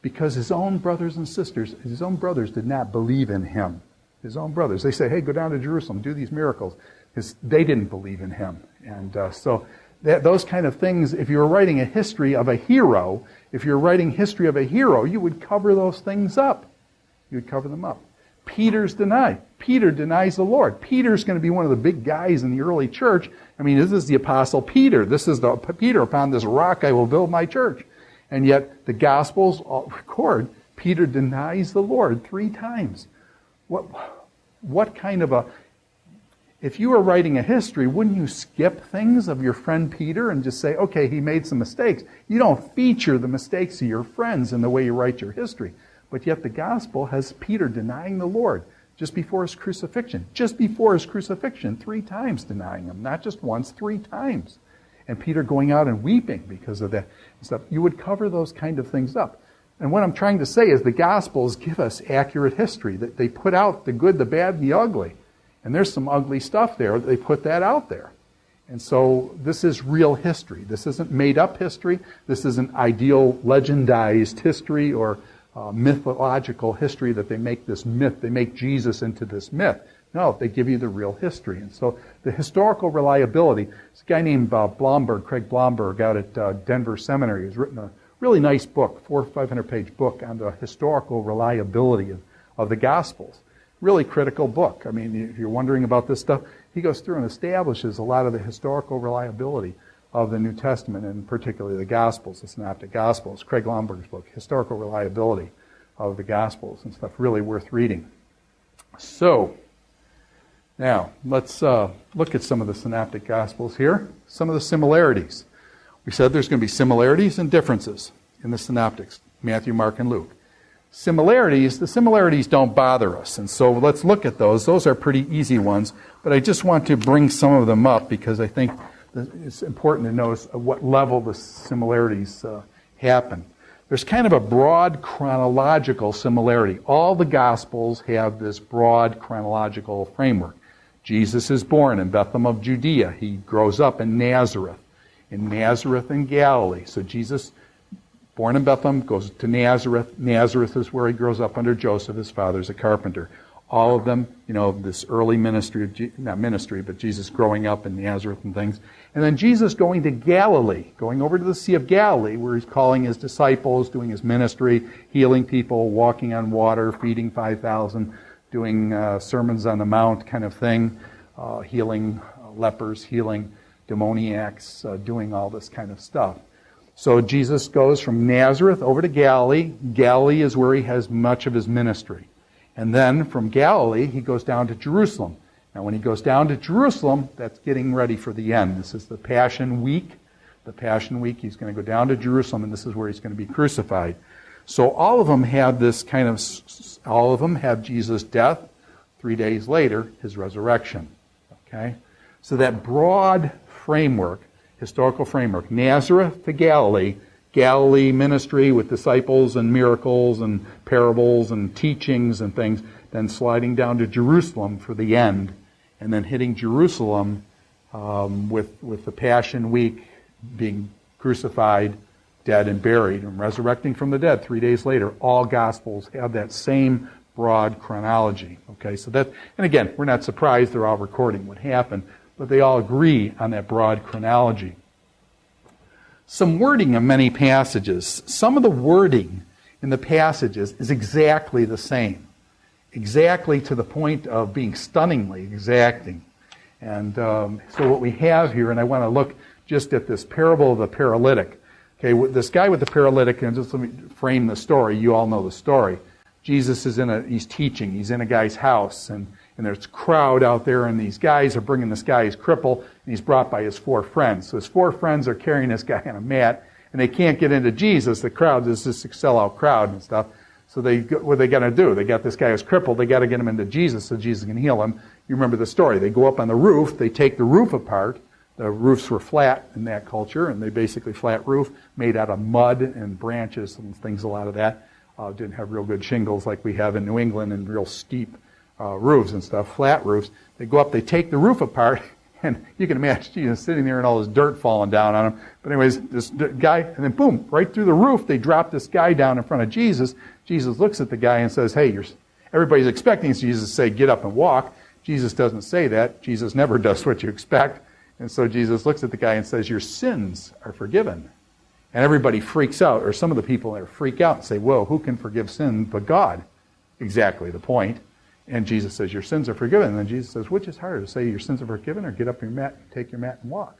because his own brothers and sisters, his own brothers did not believe in him. His own brothers. They say, "Hey, go down to Jerusalem, do these miracles." Because they didn't believe in him. And so those kind of things, if you were writing a history of a hero, you would cover those things up. You would cover them up. Peter denies the Lord. Peter's going to be one of the big guys in the early church. I mean, this is the Apostle Peter. This is the Peter, upon this rock I will build my church. And yet the Gospels all record Peter denies the Lord 3 times. What kind of if you were writing a history, wouldn't you skip things of your friend Peter and just say, okay, he made some mistakes? You don't feature the mistakes of your friends in the way you write your history. But yet the Gospel has Peter denying the Lord just before his crucifixion. 3 times denying him. Not just once, 3 times. And Peter going out and weeping because of that stuff. You would cover those kind of things up. And what I'm trying to say is the Gospels give us accurate history. That they put out the good, the bad, and the ugly. And there's some ugly stuff there. They put that out there. And so this is real history. This isn't made-up history. This isn't ideal, legendized history or mythological history that they make this myth. They make Jesus into this myth. No, they give you the real history. And so the historical reliability, this guy named Craig Blomberg out at Denver Seminary has written a really nice book, 400 or 500-page book on the historical reliability of the Gospels. Really critical book. I mean, if you're wondering about this stuff, he goes through and establishes a lot of the historical reliability of the New Testament, and particularly the Gospels, the Synoptic Gospels. Craig Blomberg's book, Historical Reliability of the Gospels and stuff, really worth reading. So, now, let's look at some of the Synoptic Gospels here. Some of the similarities. We said there's going to be similarities and differences in the Synoptics, Matthew, Mark, and Luke. The similarities don't bother us, and so let's look at those. Those are pretty easy ones, but I just want to bring some of them up because I think it's important to notice at what level the similarities happen. There's kind of a broad chronological similarity. All the Gospels have this broad chronological framework. Jesus is born in Bethlehem of Judea. He grows up in Nazareth in Galilee. So Jesus, born in Bethlehem, goes to Nazareth. Nazareth is where he grows up under Joseph. His father's a carpenter. All of them, this early ministry, not ministry, but Jesus growing up in Nazareth and things. And then Jesus going to Galilee, going over to the Sea of Galilee, where he's calling his disciples, doing his ministry, healing people, walking on water, feeding 5,000, doing sermons on the mount kind of thing, healing lepers, healing demoniacs, doing all this kind of stuff. So Jesus goes from Nazareth over to Galilee. Galilee is where he has much of his ministry. And then from Galilee, he goes down to Jerusalem. Now when he goes down to Jerusalem, that's getting ready for the end. This is the Passion Week. the Passion Week. He's going to go down to Jerusalem, and this is where he's going to be crucified. So all of them have this kind of, all of them have Jesus' death, 3 days later, his resurrection. Okay? So that broad framework, historical framework, Nazareth to Galilee, Galilee ministry with disciples and miracles and parables and teachings and things, then sliding down to Jerusalem for the end, and then hitting Jerusalem with the Passion Week, being crucified, dead, and buried, and resurrecting from the dead 3 days later. All Gospels have that same broad chronology. Okay, so that, and again, we're not surprised they're all recording what happened, but they all agree on that broad chronology. Some wording of many passages. Some of the wording in the passages is exactly the same. Exactly to the point of being stunningly exacting. And so what we have here, and I want to look just at this parable of the paralytic. Okay, this guy with the paralytic, and just let me frame the story. You all know the story. Jesus is he's teaching. He's in a guy's house, and there's a crowd out there, and these guys are bringing this guy, he's crippled, and he's brought by his 4 friends. So his 4 friends are carrying this guy on a mat, and they can't get into Jesus. The crowd is this sellout crowd and stuff. So what are they going to do? They got this guy who's crippled. They got to get him into Jesus so Jesus can heal him. You remember the story. They go up on the roof. They take the roof apart. The roofs were flat in that culture, and they basically flat roof made out of mud and branches and things. A lot of that didn't have real good shingles like we have in New England, and real steep roofs and stuff, flat roofs. They go up, they take the roof apart, and you can imagine Jesus sitting there and all this dirt falling down on him. But anyways, this guy, and then boom, right through the roof, they drop this guy down in front of Jesus. Jesus looks at the guy and says, hey, everybody's expecting Jesus to say, get up and walk. Jesus doesn't say that. Jesus never does what you expect. And so Jesus looks at the guy and says, your sins are forgiven. And everybody freaks out, or some of the people there freak out and say, whoa, who can forgive sin but God? Exactly the point. And Jesus says, your sins are forgiven. And then Jesus says, which is harder, to say your sins are forgiven or get up your mat, take your mat and walk?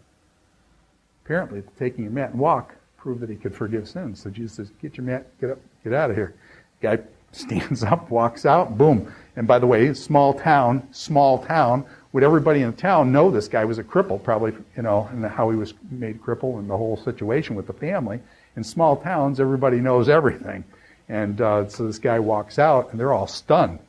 Apparently, taking your mat and walk proved that he could forgive sins. So Jesus says, get your mat, get up, get out of here. The guy stands up, walks out, boom. And by the way, small town, would everybody in the town know this guy was a cripple, probably, and how he was made cripple and the whole situation with the family. In small towns, everybody knows everything. And so this guy walks out, and they're all stunned.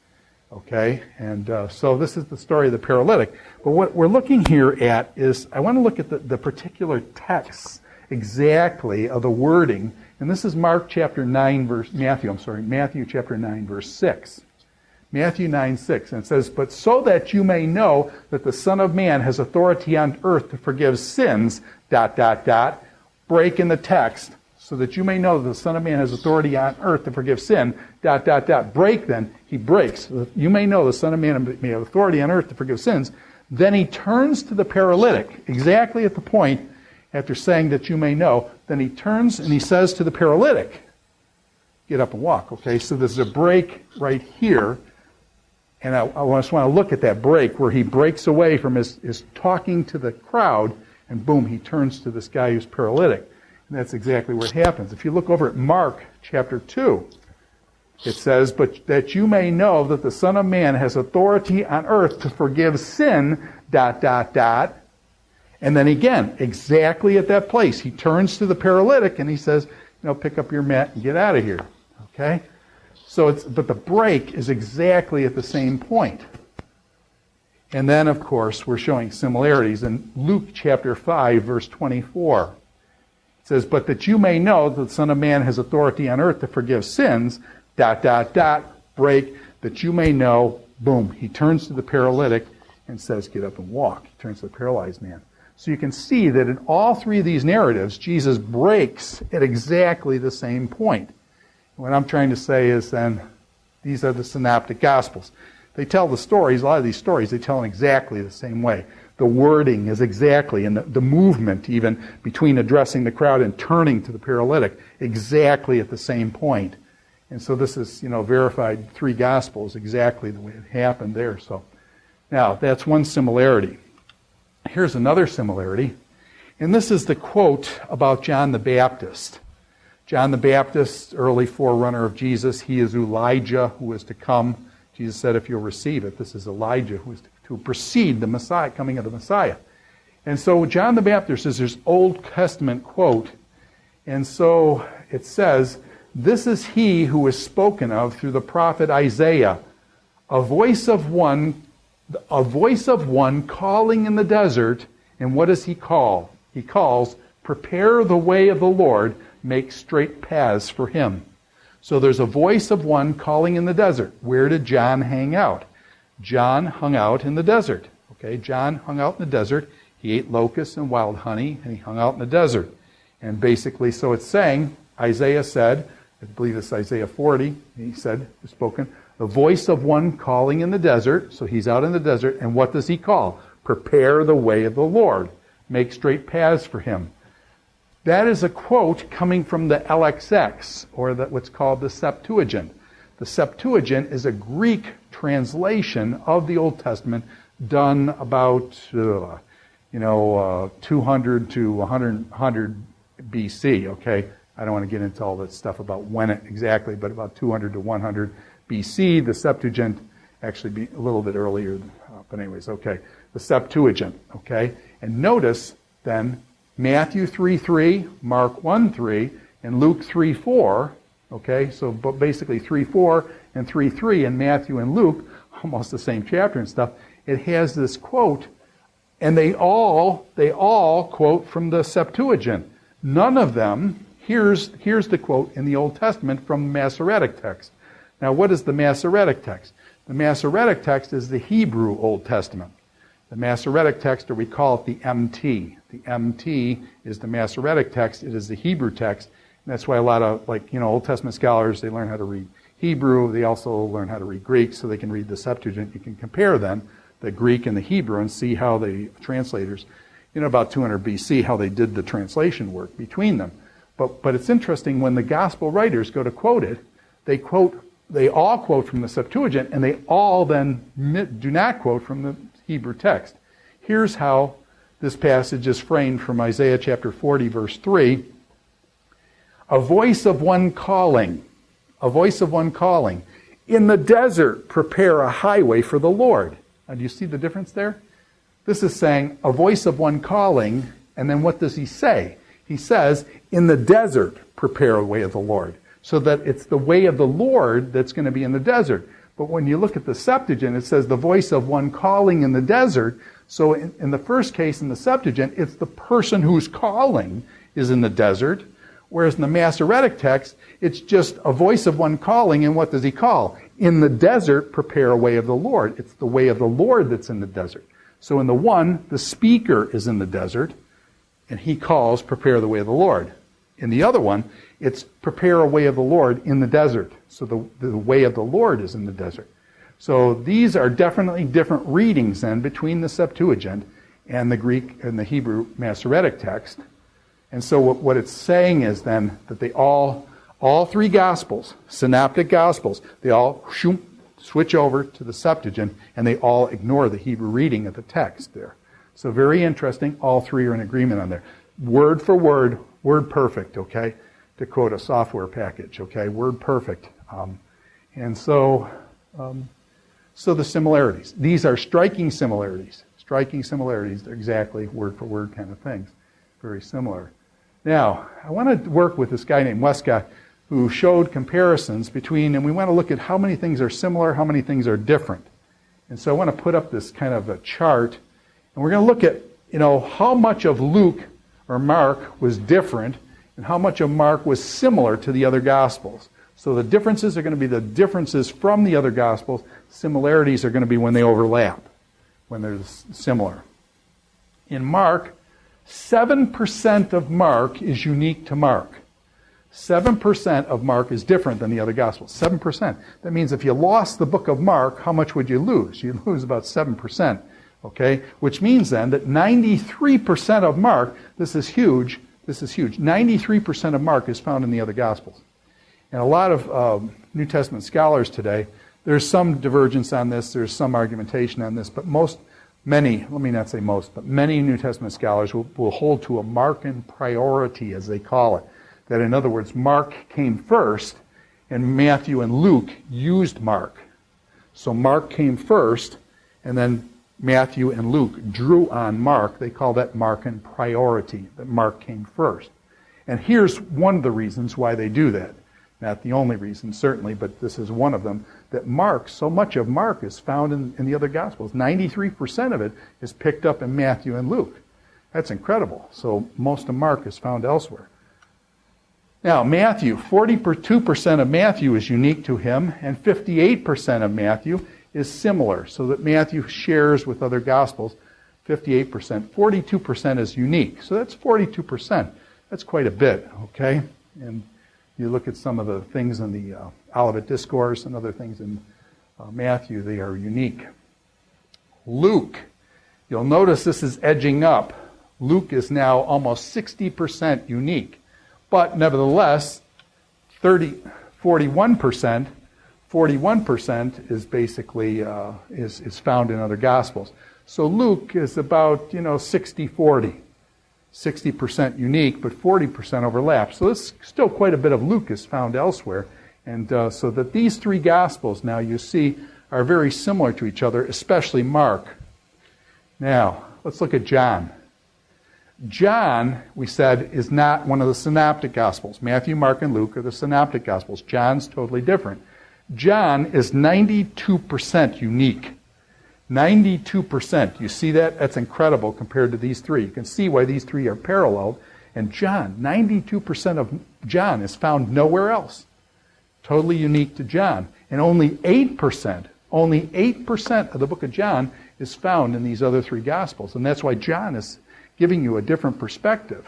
Okay? And so this is the story of the paralytic. But what we're looking here at is, I want to look at the particular texts exactly of the wording. And this is Matthew chapter 9, verse 6. Matthew 9:6, and it says, but so that you may know that the Son of Man has authority on earth to forgive sins, break in the text, so that you may know that the Son of Man has authority on earth to forgive sin, break then, he breaks. So that you may know the Son of Man may have authority on earth to forgive sins. Then he turns to the paralytic, exactly at the point, after saying that you may know, then he turns and he says to the paralytic, get up and walk. Okay, so there's a break right here. And I just want to look at that break where he breaks away from his talking to the crowd, and boom, he turns to this guy who's paralytic. And that's exactly what happens. If you look over at Mark chapter 2, it says, but that you may know that the Son of Man has authority on earth to forgive sin, And then again, exactly at that place, he turns to the paralytic and he says, pick up your mat and get out of here. Okay? But the break is exactly at the same point. And then, of course, we're showing similarities in Luke chapter 5, verse 24. It says, but that you may know that the Son of Man has authority on earth to forgive sins, break, that you may know, boom, he turns to the paralytic and says, get up and walk. He turns to the paralyzed man. So you can see that in all three of these narratives, Jesus breaks at exactly the same point. What I'm trying to say is then, these are the synoptic gospels. They tell the stories, a lot of these stories, they tell in exactly the same way. The wording is exactly, and the movement even between addressing the crowd and turning to the paralytic, exactly at the same point. And so this is, verified three gospels, exactly the way it happened there. So now, that's one similarity. Here's another similarity, and this is the quote about John the Baptist. John the Baptist, early forerunner of Jesus, he is Elijah who is to come. Jesus said, if you'll receive it, this is Elijah who is to precede the Messiah, coming of the Messiah. And so John the Baptist is this Old Testament quote. And so it says, "This is he who is spoken of through the prophet Isaiah, a voice of one calling in the desert." And what does he call? He calls, "Prepare the way of the Lord, make straight paths for him." So there's a voice of one calling in the desert. Where did John hang out? John hung out in the desert. Okay, John hung out in the desert. He ate locusts and wild honey, and he hung out in the desert. And basically, so it's saying, Isaiah said, I believe it's Isaiah 40, he said, spoken, the voice of one calling in the desert. So he's out in the desert, and what does he call? Prepare the way of the Lord. Make straight paths for him. That is a quote coming from the LXX, or what's called the Septuagint. The Septuagint is a Greek translation of the Old Testament done about 200 to 100 BC, okay? I don't want to get into all that stuff about when it exactly, but about 200 to 100 BC. The Septuagint actually be a little bit earlier, but anyways, okay. The Septuagint, okay? And notice then Matthew 3:3, Mark 1:3, and Luke 3:4, okay? So basically 3:4 and 3:3 in Matthew and Luke, almost the same chapter and stuff. It has this quote, and they all quote from the Septuagint. None of them, here's the quote in the Old Testament from the Masoretic text. Now, what is the Masoretic text? The Masoretic text is the Hebrew Old Testament. The Masoretic text, or we call it the MT. The MT is the Masoretic text. It is the Hebrew text. And that's why a lot of, Old Testament scholars, they learn how to read Hebrew. They also learn how to read Greek so they can read the Septuagint. You can compare then the Greek and the Hebrew and see how the translators, about 200 BC, how they did the translation work between them. But it's interesting when the gospel writers go to quote it, they all quote from the Septuagint, and they all then do not quote from the Hebrew text. Here's how this passage is framed from Isaiah chapter 40, verse 3. A voice of one calling, in the desert prepare a highway for the Lord. Now, do you see the difference there? This is saying a voice of one calling, and then what does he say? He says, in the desert prepare a way of the Lord. So that it's the way of the Lord that's going to be in the desert. But when you look at the Septuagint, it says the voice of one calling in the desert. So in the first case, in the Septuagint, it's the person who's calling is in the desert. Whereas in the Masoretic text, it's just a voice of one calling, and what does he call? In the desert, prepare a way of the Lord. It's the way of the Lord that's in the desert. So in the one, the speaker is in the desert, and he calls, prepare the way of the Lord. In the other one, it's prepare a way of the Lord in the desert. So the way of the Lord is in the desert. So these are definitely different readings then between the Septuagint and the Greek and the Hebrew Masoretic text. And so what it's saying is then that they all three Gospels, Synoptic Gospels, they all switch over to the Septuagint, and they all ignore the Hebrew reading of the text there. So very interesting. All three are in agreement on there. Word for word, word perfect, okay? To quote a software package, okay? Word perfect. So the similarities. These are striking similarities. Striking similarities. They're exactly word for word kind of things. Very similar. Now, I want to work with this guy named Westcott who showed comparisons between, and we want to look at how many things are similar, how many things are different. And so I want to put up this kind of a chart, and we're going to look at, how much of Luke or Mark was different and how much of Mark was similar to the other Gospels. So the differences are going to be the differences from the other Gospels. Similarities are going to be when they overlap, when they're similar. In Mark, 7% of Mark is unique to Mark. 7% of Mark is different than the other Gospels. 7%. That means if you lost the book of Mark, how much would you lose? You'd lose about 7%. Okay? Which means then that 93% of Mark, this is huge, 93% of Mark is found in the other Gospels. And a lot of New Testament scholars today, there's some divergence on this, there's some argumentation on this, but many New Testament scholars will hold to a Markan priority, as they call it. That in other words, Mark came first, and Matthew and Luke used Mark. So Mark came first, and then Matthew and Luke drew on Mark, they call that Markan priority, that Mark came first. And here's one of the reasons why they do that. Not the only reason, certainly, but this is one of them, that Mark, so much of Mark is found in the other Gospels. 93% of it is picked up in Matthew and Luke. That's incredible. So most of Mark is found elsewhere. Now, Matthew, 42% of Matthew is unique to him, and 58% of Matthew is similar, so that Matthew shares with other Gospels 58%. 42% is unique, so that's 42%. That's quite a bit, okay? And you look at some of the things in the Olivet Discourse and other things in Matthew, they are unique. Luke, you'll notice this is edging up. Luke is now almost 60% unique. But nevertheless, 41% is basically is found in other Gospels. So Luke is about 60-40. 60% unique, but 40% overlap. So there's still quite a bit of Luke is found elsewhere. And so that these three Gospels, now you see, are very similar to each other, especially Mark. Now, let's look at John. John, we said, is not one of the synoptic Gospels. Matthew, Mark, and Luke are the synoptic Gospels. John's totally different. John is 92% unique. 92%. You see that? That's incredible compared to these three. You can see why these three are paralleled. And John, 92% of John is found nowhere else. Totally unique to John. And only 8% of the book of John is found in these other three Gospels. And that's why John is giving you a different perspective.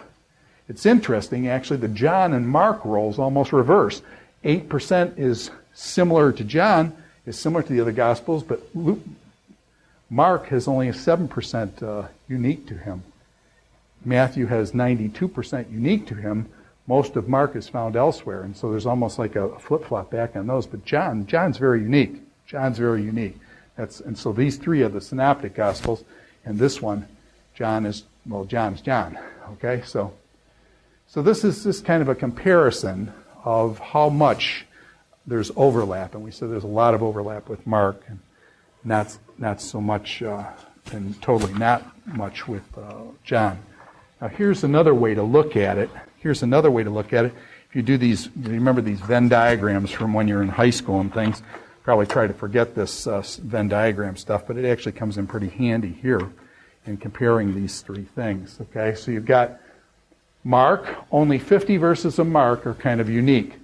It's interesting, actually, the John and Mark roles almost reverse. 8% is similar to John, is similar to the other Gospels, but Mark has only a 7% unique to him. Matthew has 92% unique to him. Most of Mark is found elsewhere, and so there's almost like a flip-flop back on those. But John's very unique. John's very unique. And so these three are the synoptic Gospels, and this one, John is John. Okay, so this is just kind of a comparison of how much there's overlap, and we said there's a lot of overlap with Mark, and not so much, and totally not much with John. Now here's another way to look at it. If you do these, you remember these Venn diagrams from when you're in high school and things. Probably try to forget this Venn diagram stuff, but it actually comes in pretty handy here in comparing these three things. Okay, so you've got Mark. Only 50 verses of Mark are kind of unique.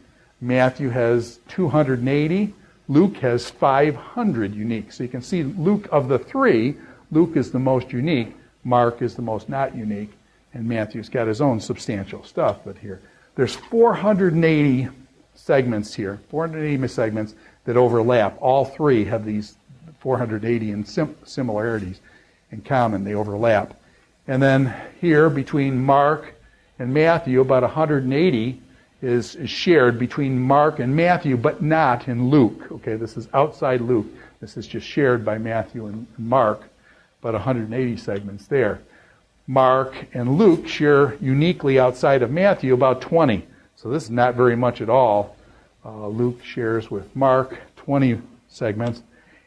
Matthew has 280. Luke has 500 unique. So you can see Luke, of the three, Luke is the most unique, Mark is the most not unique, and Matthew's got his own substantial stuff. But here, there's 480 segments here, 480 segments that overlap. All three have these 480 in similarities in common. They overlap. And then here, between Mark and Matthew, about 180 is shared between Mark and Matthew, but not in Luke. Okay, this is outside Luke. This is just shared by Matthew and Mark, about 180 segments there. Mark and Luke share uniquely outside of Matthew about 20. So this is not very much at all. Luke shares with Mark 20 segments.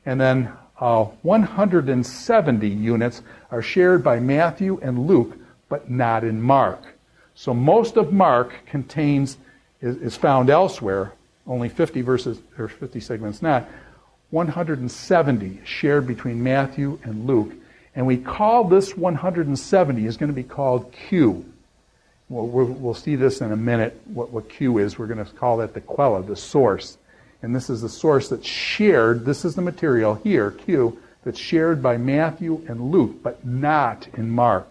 And then 170 units are shared by Matthew and Luke, but not in Mark. So most of Mark is found elsewhere, only 50 verses or 50 segments not. 170 shared between Matthew and Luke. And we call this 170 is going to be called Q. Well, we'll see this in a minute, what Q is. We're going to call that the quella, the source. And this is the source that's shared. This is the material here, Q, that's shared by Matthew and Luke, but not in Mark.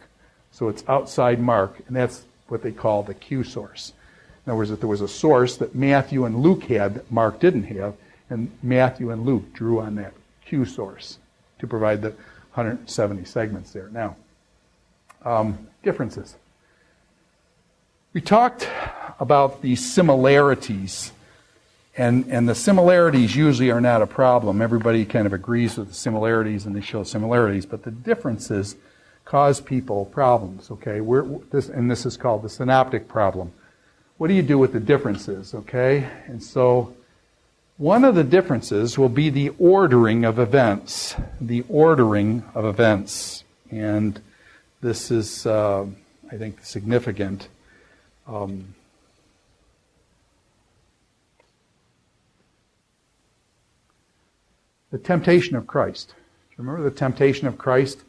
So it's outside Mark, and that's what they call the Q source. In other words, if there was a source that Matthew and Luke had that Mark didn't have, and Matthew and Luke drew on that Q source to provide the 170 segments there. Now, differences. We talked about the similarities, and the similarities usually are not a problem. Everybody kind of agrees with the similarities, and they show similarities, but the differences cause people problems. Okay, this is called the synoptic problem. What do you do with the differences? Okay, and so One of the differences will be the ordering of events. The ordering of events. And this is, I think, significant. The temptation of Christ. Remember the temptation of Christ?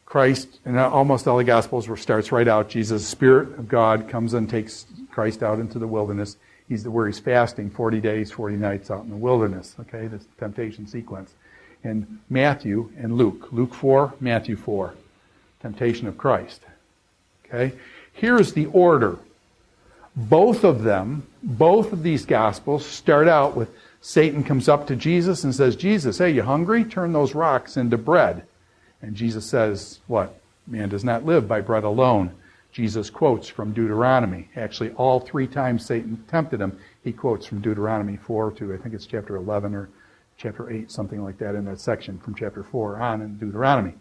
Christ, in almost all the Gospels, where it starts right out, Jesus, the Spirit of God, comes and takes Christ out into the wilderness. Where he's fasting 40 days, 40 nights out in the wilderness. Okay, this temptation sequence. In Matthew and Luke. Luke 4, Matthew 4. Temptation of Christ. Okay, here's the order. Both of these Gospels start out with Satan comes up to Jesus and says, Jesus, hey, you hungry? Turn those rocks into bread. And Jesus says, what? Man does not live by bread alone. Jesus quotes from Deuteronomy. Actually, all 3 times Satan tempted him, he quotes from Deuteronomy 4 to, I think it's chapter 11 or chapter 8, something like that in that section from chapter 4 on in Deuteronomy.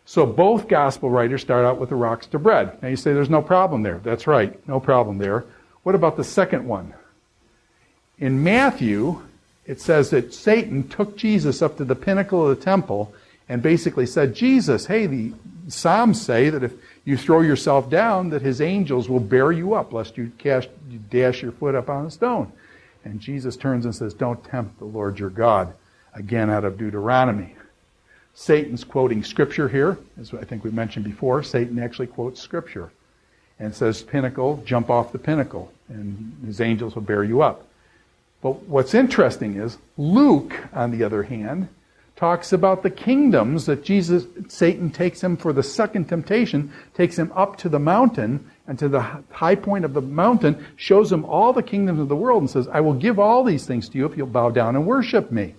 So both gospel writers start out with the rocks to bread. Now you say there's no problem there. That's right, no problem there. What about the second one? In Matthew, it says that Satan took Jesus up to the pinnacle of the temple and basically said, Jesus, hey, the Psalms say that if you throw yourself down, that his angels will bear you up, lest you dash your foot up on a stone. And Jesus turns and says, don't tempt the Lord your God, again out of Deuteronomy. Satan's quoting Scripture here, as I think we mentioned before. Satan actually quotes Scripture and says, pinnacle, jump off the pinnacle, and his angels will bear you up. But what's interesting is Luke, on the other hand, talks about the kingdoms that Satan takes him for the second temptation, takes him up to the mountain, and to the high point of the mountain, shows him all the kingdoms of the world and says, I will give all these things to you if you'll bow down and worship me.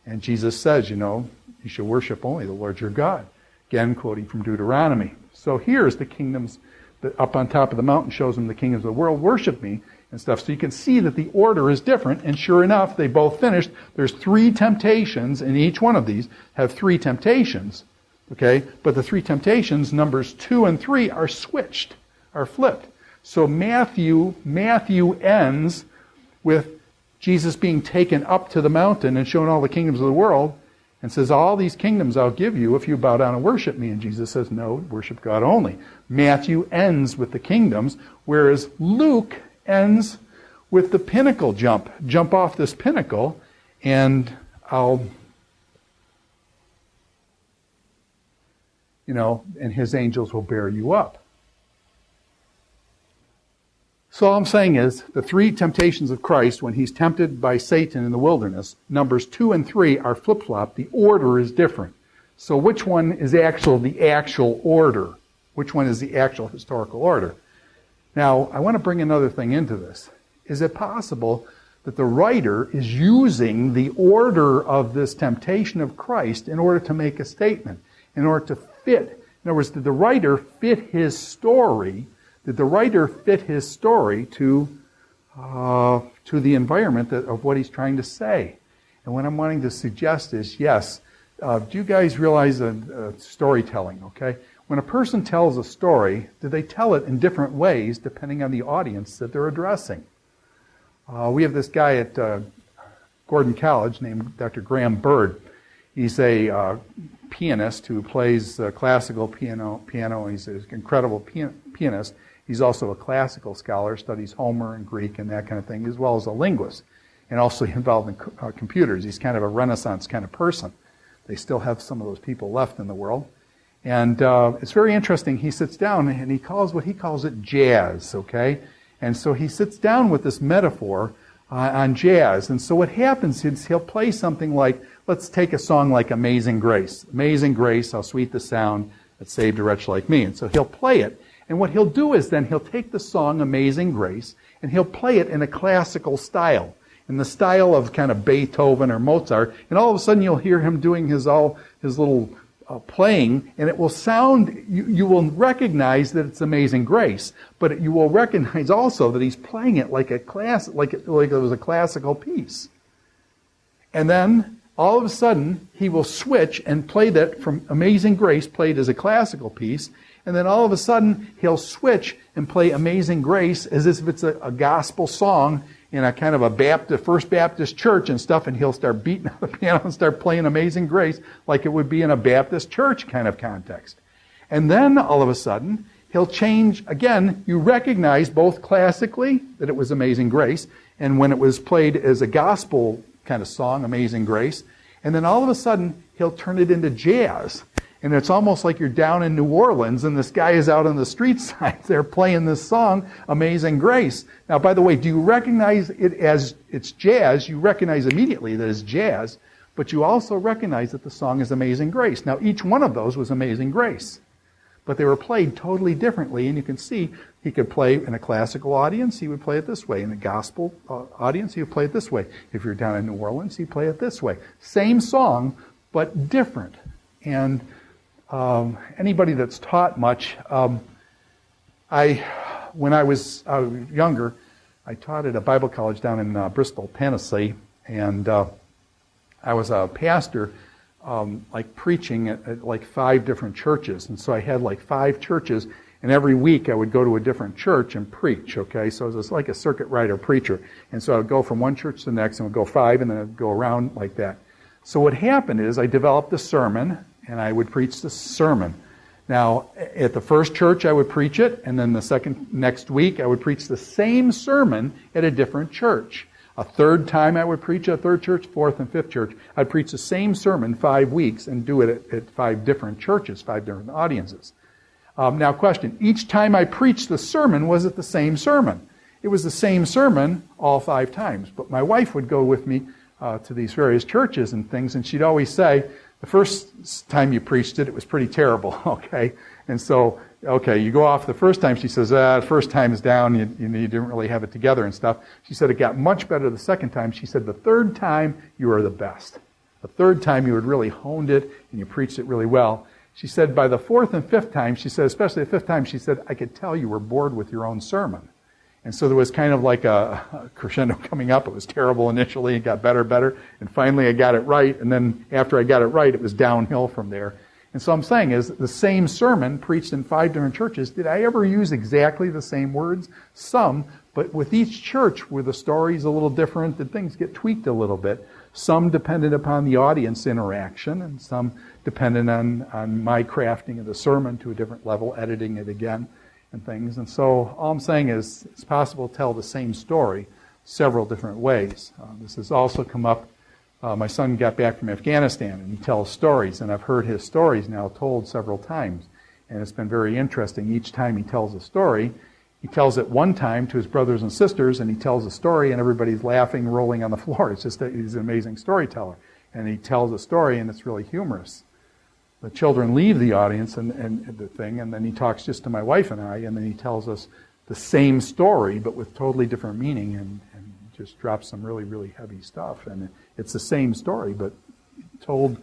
And Jesus says, you should worship only the Lord your God. Again, quoting from Deuteronomy. So here's the kingdoms that up on top of the mountain shows him the kingdoms of the world, worship me and stuff. So you can see that the order is different, and sure enough, they both finished. There's 3 temptations, and each one of these have 3 temptations. Okay? But the 3 temptations, numbers 2 and 3, are switched, are flipped. So Matthew ends with Jesus being taken up to the mountain and shown all the kingdoms of the world, and says, all these kingdoms I'll give you if you bow down and worship me. And Jesus says, no, worship God only. Matthew ends with the kingdoms, whereas Luke ends with the pinnacle jump. Jump off this pinnacle, and and his angels will bear you up. So all I'm saying is, the 3 temptations of Christ, when he's tempted by Satan in the wilderness, numbers 2 and 3 are flip-flopped. The order is different. So which one is the actual order? Which one is the actual historical order? Now, I want to bring another thing into this. Is it possible that the writer is using the order of this temptation of Christ in order to make a statement, in order to fit? In other words, did the writer fit his story? Did the writer fit his story to the environment of what he's trying to say? And what I'm wanting to suggest is, yes, do you guys realize storytelling, okay? When a person tells a story, do they tell it in different ways depending on the audience that they're addressing? We have this guy at Gordon College named Dr. Graham Bird. He's a pianist who plays classical piano. He's an incredible pianist. He's also a classical scholar, studies Homer and Greek and that kind of thing, as well as a linguist, and also involved in computers. He's kind of a Renaissance kind of person. They still have some of those people left in the world. And it's very interesting. He sits down and he calls what he calls it jazz, okay? And so he sits down with this metaphor on jazz. And so what happens is he'll play something like, let's take a song like Amazing Grace. Amazing Grace, how sweet the sound that saved a wretch like me. And so he'll play it. And what he'll do is then he'll take the song Amazing Grace and he'll play it in a classical style, in the style of kind of Beethoven or Mozart. And all of a sudden you'll hear him doing his little playing, and it will sound, you will recognize that it's Amazing Grace, but you will recognize also that he's playing it like it was a classical piece. And then all of a sudden he will switch and play that from Amazing Grace played as a classical piece, and then all of a sudden he'll switch and play Amazing Grace as if it's a gospel song in a kind of a First Baptist church and stuff, and he'll start beating on the piano and start playing Amazing Grace like it would be in a Baptist church kind of context. And then all of a sudden, he'll change. Again, you recognize both classically that it was Amazing Grace, and when it was played as a gospel kind of song, Amazing Grace, and then all of a sudden, he'll turn it into jazz. And it's almost like you're down in New Orleans and this guy is out on the street side there playing this song, Amazing Grace. Now, by the way, do you recognize it as it's jazz? You recognize immediately that it's jazz, but you also recognize that the song is Amazing Grace. Now, each one of those was Amazing Grace, but they were played totally differently, and you can see he could play in a classical audience, he would play it this way. In a gospel audience, he would play it this way. If you're down in New Orleans, he'd play it this way. Same song, but different. And anybody that's taught much, when I was younger, I taught at a Bible college down in Bristol, Tennessee, and I was a pastor, like preaching at like 5 different churches, and so I had like 5 churches, and every week I would go to a different church and preach. Okay, so it was like a circuit rider preacher, and so I would go from one church to the next, and would go 5, and then I'd go around like that. So what happened is I developed a sermon, and I would preach the sermon. Now, at the first church, I would preach it, and then the next week, I would preach the same sermon at a different church. A third time, I would preach at a third church, fourth and fifth church. I'd preach the same sermon 5 weeks and do it at 5 different churches, 5 different audiences. Now, question, each time I preached the sermon, was it the same sermon? It was the same sermon all 5 times, but my wife would go with me to these various churches and things, and she'd always say, the first time you preached it, it was pretty terrible, okay? And so, okay, you go off the first time, she says, the first time is down, you didn't really have it together and stuff. She said it got much better the second time. She said the third time, you were the best. The third time, you had really honed it, and you preached it really well. She said by the 4th and 5th time, she said, especially the 5th time, she said, I could tell you were bored with your own sermon. And so there was kind of like a crescendo coming up. It was terrible initially. It got better. And finally I got it right. And then after I got it right, it was downhill from there. And so I'm saying is the same sermon preached in 5 different churches. Did I ever use exactly the same words? Some. But with each church where the story's a little different, and things get tweaked a little bit. Some dependent upon the audience interaction, and some dependent on my crafting of the sermon to a different level, editing it again. And things. And so all I'm saying is it's possible to tell the same story several different ways. This has also come up. My son got back from Afghanistan, and he tells stories, and I've heard his stories now told several times. And it's been very interesting. Each time he tells a story, he tells it one time to his brothers and sisters, and he tells a story, and everybody's laughing, rolling on the floor. It's just that he's an amazing storyteller. And he tells a story, and it's really humorous. The children leave the audience and the thing, and then he talks just to my wife and I, and then he tells us the same story, but with totally different meaning, and just drops some really, really heavy stuff. And it's the same story, but told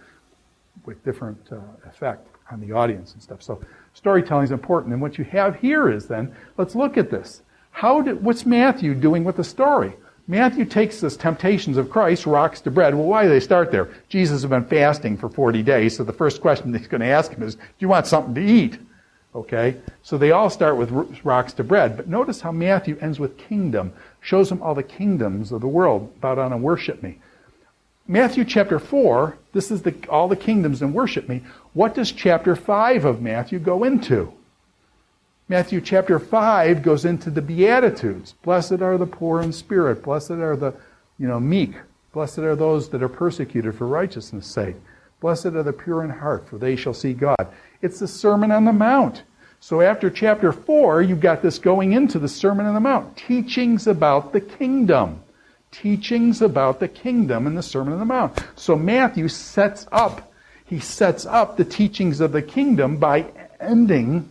with different effect on the audience and stuff. So storytelling is important. And what you have here is then, let's look at this. What's Matthew doing with the story? Matthew takes this temptations of Christ, rocks to bread. Well, why do they start there? Jesus has been fasting for 40 days, so the first question he's going to ask him is, do you want something to eat? Okay? So they all start with rocks to bread. But notice how Matthew ends with kingdom. Shows them all the kingdoms of the world. Bow down and worship me. Matthew chapter 4, this is all the kingdoms and worship me. What does chapter 5 of Matthew go into? Matthew chapter 5 goes into the Beatitudes. Blessed are the poor in spirit. Blessed are the meek. Blessed are those that are persecuted for righteousness' sake. Blessed are the pure in heart, for they shall see God. It's the Sermon on the Mount. So after chapter 4, you've got this going into the Sermon on the Mount. Teachings about the kingdom. Teachings about the kingdom in the Sermon on the Mount. So Matthew sets up the teachings of the kingdom by ending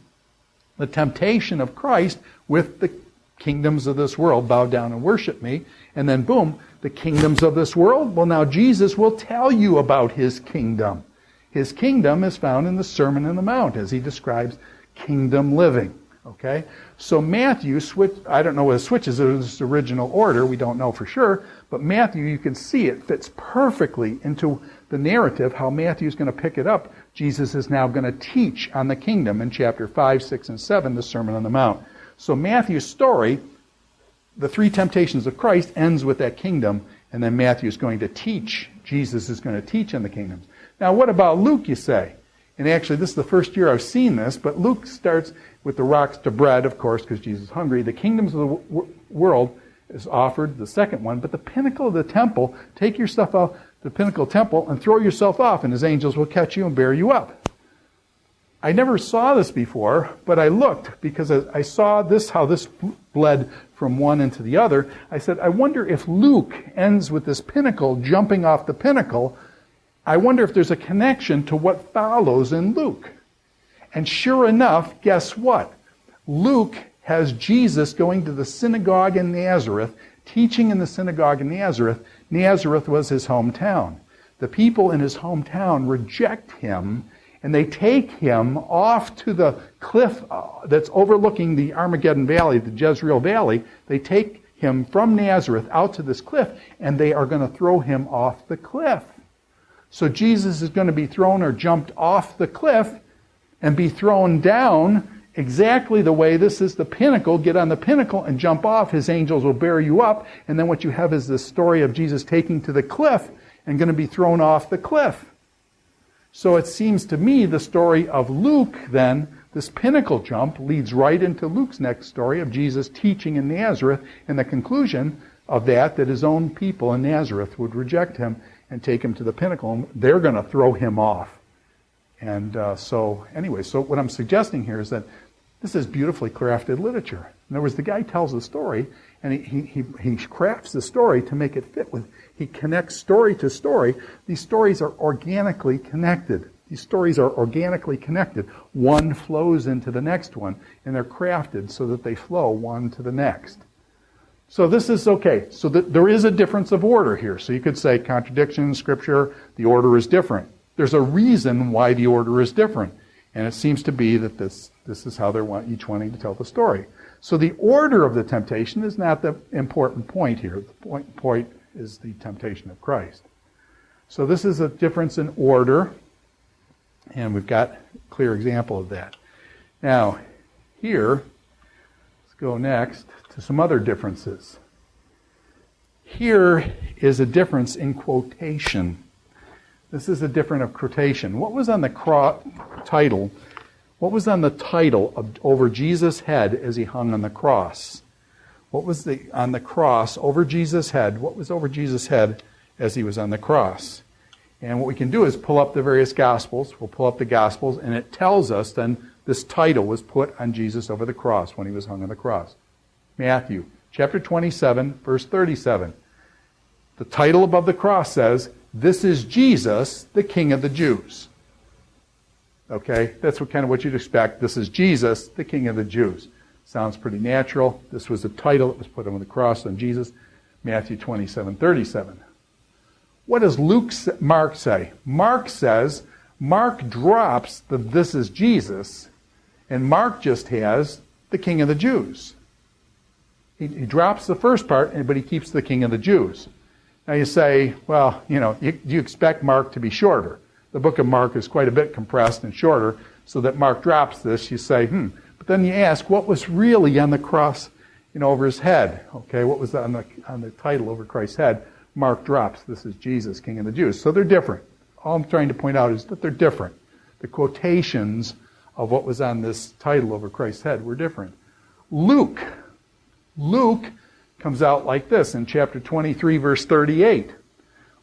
the temptation of Christ with the kingdoms of this world. Bow down and worship me. And then boom, the kingdoms of this world. Well, now Jesus will tell you about his kingdom. His kingdom is found in the Sermon on the Mount as he describes kingdom living. Okay? So Matthew I don't know whether it switches its original order, we don't know for sure, but Matthew, you can see it fits perfectly into the narrative, how Matthew's going to pick it up. Jesus is now going to teach on the kingdom in chapter 5, 6, and 7, the Sermon on the Mount. So Matthew's story the three temptations of Christ ends with that kingdom, and then Matthew is going to teach. Jesus is going to teach in the kingdoms. Now, what about Luke, you say? And actually, this is the first year I've seen this, but Luke starts with the rocks to bread, of course, because Jesus is hungry. The kingdoms of the world is offered, the second one, but the pinnacle of the temple, take your stuff off the pinnacle temple and throw yourself off, and his angels will catch you and bear you up. I never saw this before, but I looked because I saw this, how this bled from one into the other. I said, I wonder if Luke ends with this pinnacle jumping off the pinnacle. I wonder if there's a connection to what follows in Luke. And sure enough, guess what? Luke has Jesus going to the synagogue in Nazareth, teaching in the synagogue in Nazareth. Nazareth was his hometown. The people in his hometown reject him, and they take him off to the cliff that's overlooking the Armageddon Valley, the Jezreel Valley. They take him from Nazareth out to this cliff, and they are going to throw him off the cliff. So Jesus is going to be thrown or jumped off the cliff and be thrown down exactly the way this is the pinnacle. Get on the pinnacle and jump off. His angels will bear you up. And then what you have is this story of Jesus taking to the cliff and going to be thrown off the cliff. So it seems to me the story of Luke, then, this pinnacle jump, leads right into Luke's next story of Jesus teaching in Nazareth, and the conclusion of that his own people in Nazareth would reject him and take him to the pinnacle, and they're going to throw him off. And so what I'm suggesting here is that this is beautifully crafted literature. In other words, the guy tells a story, and he crafts the story to make it fit with. He connects story to story. These stories are organically connected. One flows into the next one, and they're crafted so that they flow one to the next. So this is okay. So there is a difference of order here. So you could say contradiction in Scripture, the order is different. There's a reason why the order is different. And it seems to be that this is how they're each wanting to tell the story. So the order of the temptation is not the important point here. The point is the temptation of Christ. So this is a difference in order, and we've got a clear example of that. Now, here, let's go next to some other differences. Here is a difference in quotation. This is a difference of quotation. What was on the title? What was on the title over Jesus' head as he hung on the cross? What was on the cross over Jesus' head? What was over Jesus' head as he was on the cross? And what we can do is pull up the various Gospels. We'll pull up the Gospels, and it tells us then this title was put on Jesus over the cross when he was hung on the cross. Matthew chapter 27, verse 37. The title above the cross says, "This is Jesus, the King of the Jews." Okay, that's what you'd expect. This is Jesus, the King of the Jews. Sounds pretty natural. This was the title that was put on the cross on Jesus. Matthew 27:37. What does Mark say? Mark drops the "this is Jesus," and Mark just has the King of the Jews. He drops the first part, but he keeps the King of the Jews. Now you say, well, you expect Mark to be shorter. The book of Mark is quite a bit compressed and shorter, so that Mark drops this. You say, But then you ask, what was really on the cross, over his head? Okay, what was on the title over Christ's head? Mark drops, "This is Jesus, King of the Jews." So they're different. All I'm trying to point out is that they're different. The quotations of what was on this title over Christ's head were different. Luke comes out like this in chapter 23, verse 38.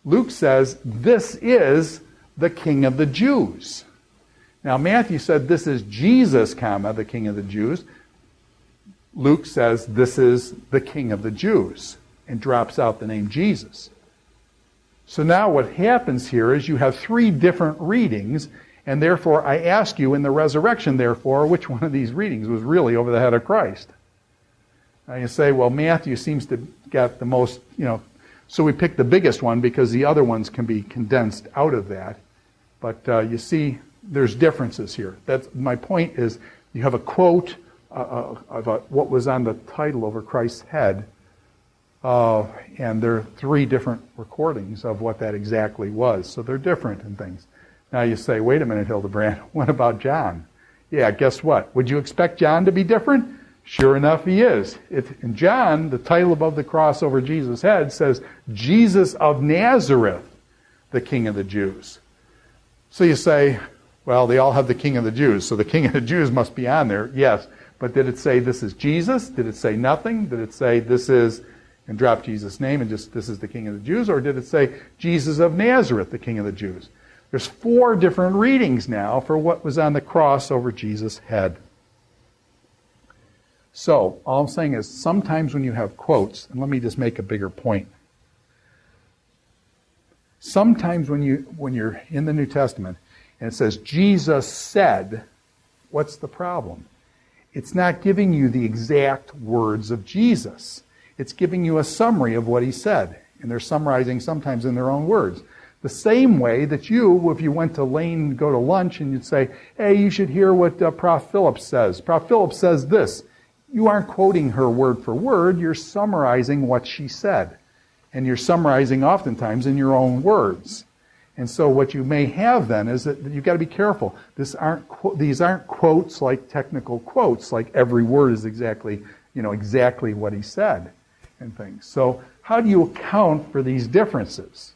Luke says, "This is the King of the Jews." Now, Matthew said, "This is Jesus, the King of the Jews." Luke says, "This is the King of the Jews," and drops out the name Jesus. So now what happens here is you have three different readings, and therefore I ask you in the resurrection, therefore, which one of these readings was really over the head of Christ? Now you say, well, Matthew seems to get the most, so we pick the biggest one because the other ones can be condensed out of that. But you see, there's differences here. That's my point is you have a quote of what was on the title over Christ's head, and there are three different recordings of what that exactly was. So they're different in things. Now you say, wait a minute, Hildebrandt, what about John? Yeah, guess what? Would you expect John to be different? Sure enough, he is. In John, the title above the cross over Jesus' head says, Jesus of Nazareth, the King of the Jews. So you say, well, they all have the King of the Jews, so the King of the Jews must be on there. Yes, but did it say this is Jesus? Did it say nothing? Did it say this is, and drop Jesus' name and just this is the King of the Jews? Or did it say Jesus of Nazareth, the King of the Jews? There's 4 different readings now for what was on the cross over Jesus' head. So, all I'm saying is sometimes when you have quotes, and let me just make a bigger point. Sometimes when you're in the New Testament and it says Jesus said, what's the problem? It's not giving you the exact words of Jesus. It's giving you a summary of what he said. And they're summarizing sometimes in their own words. The same way that if you went to Lane to go to lunch and you'd say, hey, you should hear what Prof. Phillips says. Prof. Phillips says this. You aren't quoting her word for word. You're summarizing what she said. And you're summarizing oftentimes in your own words. And so what you may have then is that you've got to be careful. These aren't quotes like technical quotes, like every word is exactly what he said and things. So how do you account for these differences?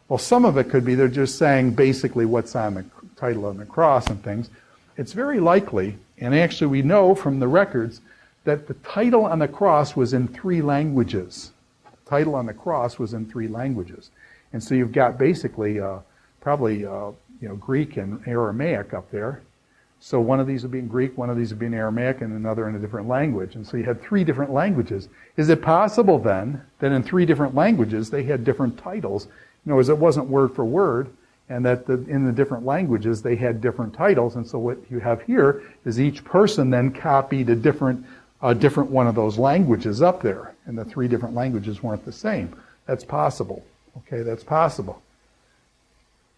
Well, some of it could be they're just saying basically what's on the title on the cross and things. It's very likely, and actually we know from the records, that the title on the cross was in 3 languages. The title on the cross was in 3 languages. And so you've got basically probably Greek and Aramaic up there. So one of these would be in Greek, one of these would be in Aramaic, and another in a different language. And so you had 3 different languages. Is it possible then that in 3 different languages they had different titles? In other words, it wasn't word for word, and that in the different languages they had different titles. And so what you have here is each person then copied a different one of those languages up there, and the 3 different languages weren't the same. That's possible. Okay, that's possible.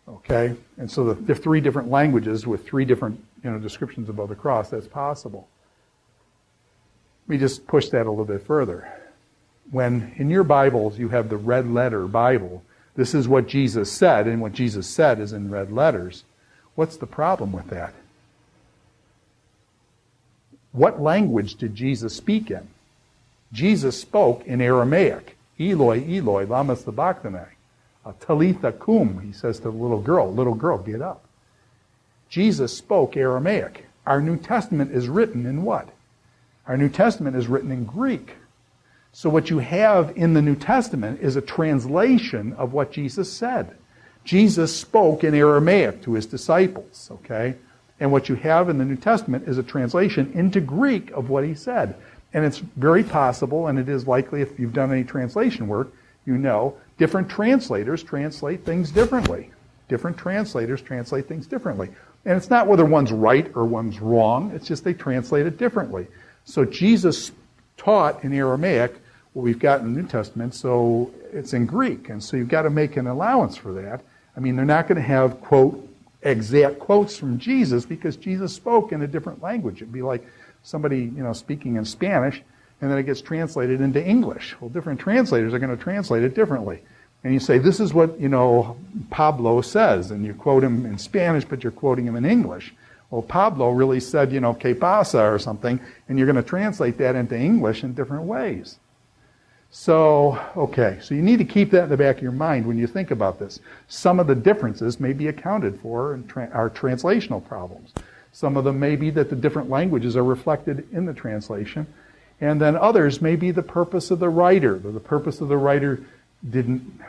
Okay, and so the 3 different languages with 3 different descriptions above the cross, that's possible. Let me just push that a little bit further. When in your Bibles you have the red letter Bible, this is what Jesus said, and what Jesus said is in red letters. What's the problem with that? What language did Jesus speak in? Jesus spoke in Aramaic. Eloi, Eloi, lama sabachthani. Talitha kum, he says to the little girl, get up. Jesus spoke Aramaic. Our New Testament is written in what? Our New Testament is written in Greek. So what you have in the New Testament is a translation of what Jesus said. Jesus spoke in Aramaic to his disciples, okay? And what you have in the New Testament is a translation into Greek of what he said. And it's very possible, and it is likely if you've done any translation work, different translators translate things differently. Different translators translate things differently. And it's not whether one's right or one's wrong, it's just they translate it differently. So Jesus taught in Aramaic what we've got in the New Testament, so it's in Greek. And so you've got to make an allowance for that. I mean, they're not going to have, quote, exact quotes from Jesus because Jesus spoke in a different language. It'd be like somebody, speaking in Spanish, and then it gets translated into English. Well, different translators are going to translate it differently. And you say, this is what, Pablo says, and you quote him in Spanish, but you're quoting him in English. Well, Pablo really said, que pasa or something, and you're going to translate that into English in different ways. So you need to keep that in the back of your mind when you think about this. Some of the differences may be accounted for in our translational problems. Some of them may be that the different languages are reflected in the translation, and then others may be the purpose of the writer. The purpose of the writer didn't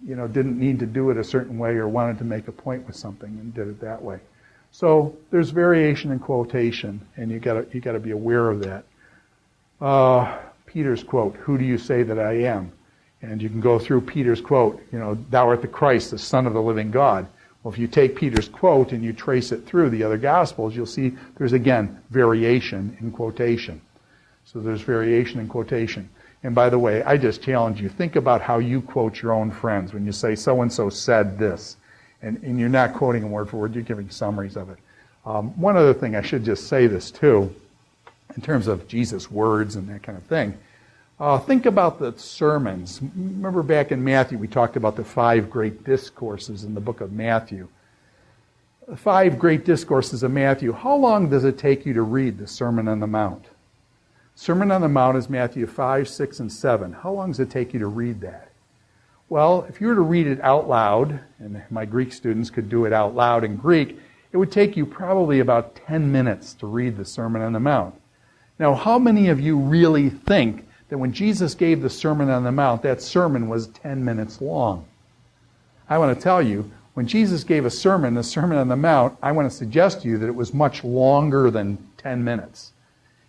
need to do it a certain way or wanted to make a point with something and did it that way. So there's variation in quotation, and you got to be aware of that. Peter's quote, "Who do you say that I am?" And you can go through Peter's quote, "Thou art the Christ, the Son of the living God." Well, if you take Peter's quote and you trace it through the other Gospels, you'll see there's, again, variation in quotation. So there's variation in quotation. And by the way, I just challenge you, think about how you quote your own friends when you say, so-and-so said this. And you're not quoting them word for word, you're giving summaries of it. One other thing, I should just say this too, in terms of Jesus' words and that kind of thing. Think about the sermons. Remember back in Matthew, we talked about the 5 great discourses in the book of Matthew. The 5 great discourses of Matthew, how long does it take you to read the Sermon on the Mount? Sermon on the Mount is Matthew 5, 6, and 7. How long does it take you to read that? Well, if you were to read it out loud, and my Greek students could do it out loud in Greek, it would take you probably about 10 minutes to read the Sermon on the Mount. Now, how many of you really think that when Jesus gave the Sermon on the Mount, that sermon was 10 minutes long? I want to tell you, when Jesus gave a sermon, the Sermon on the Mount, I want to suggest to you that it was much longer than 10 minutes.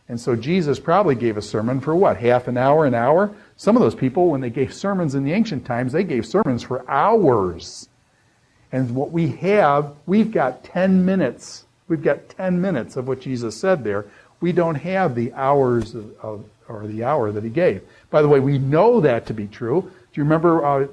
And so Jesus probably gave a sermon for what, half an hour, an hour? Some of those people, when they gave sermons in the ancient times, they gave sermons for hours. And what we have, we've got 10 minutes. We've got 10 minutes of what Jesus said there. We don't have the hours or the hour that he gave. By the way, we know that to be true. Do you remember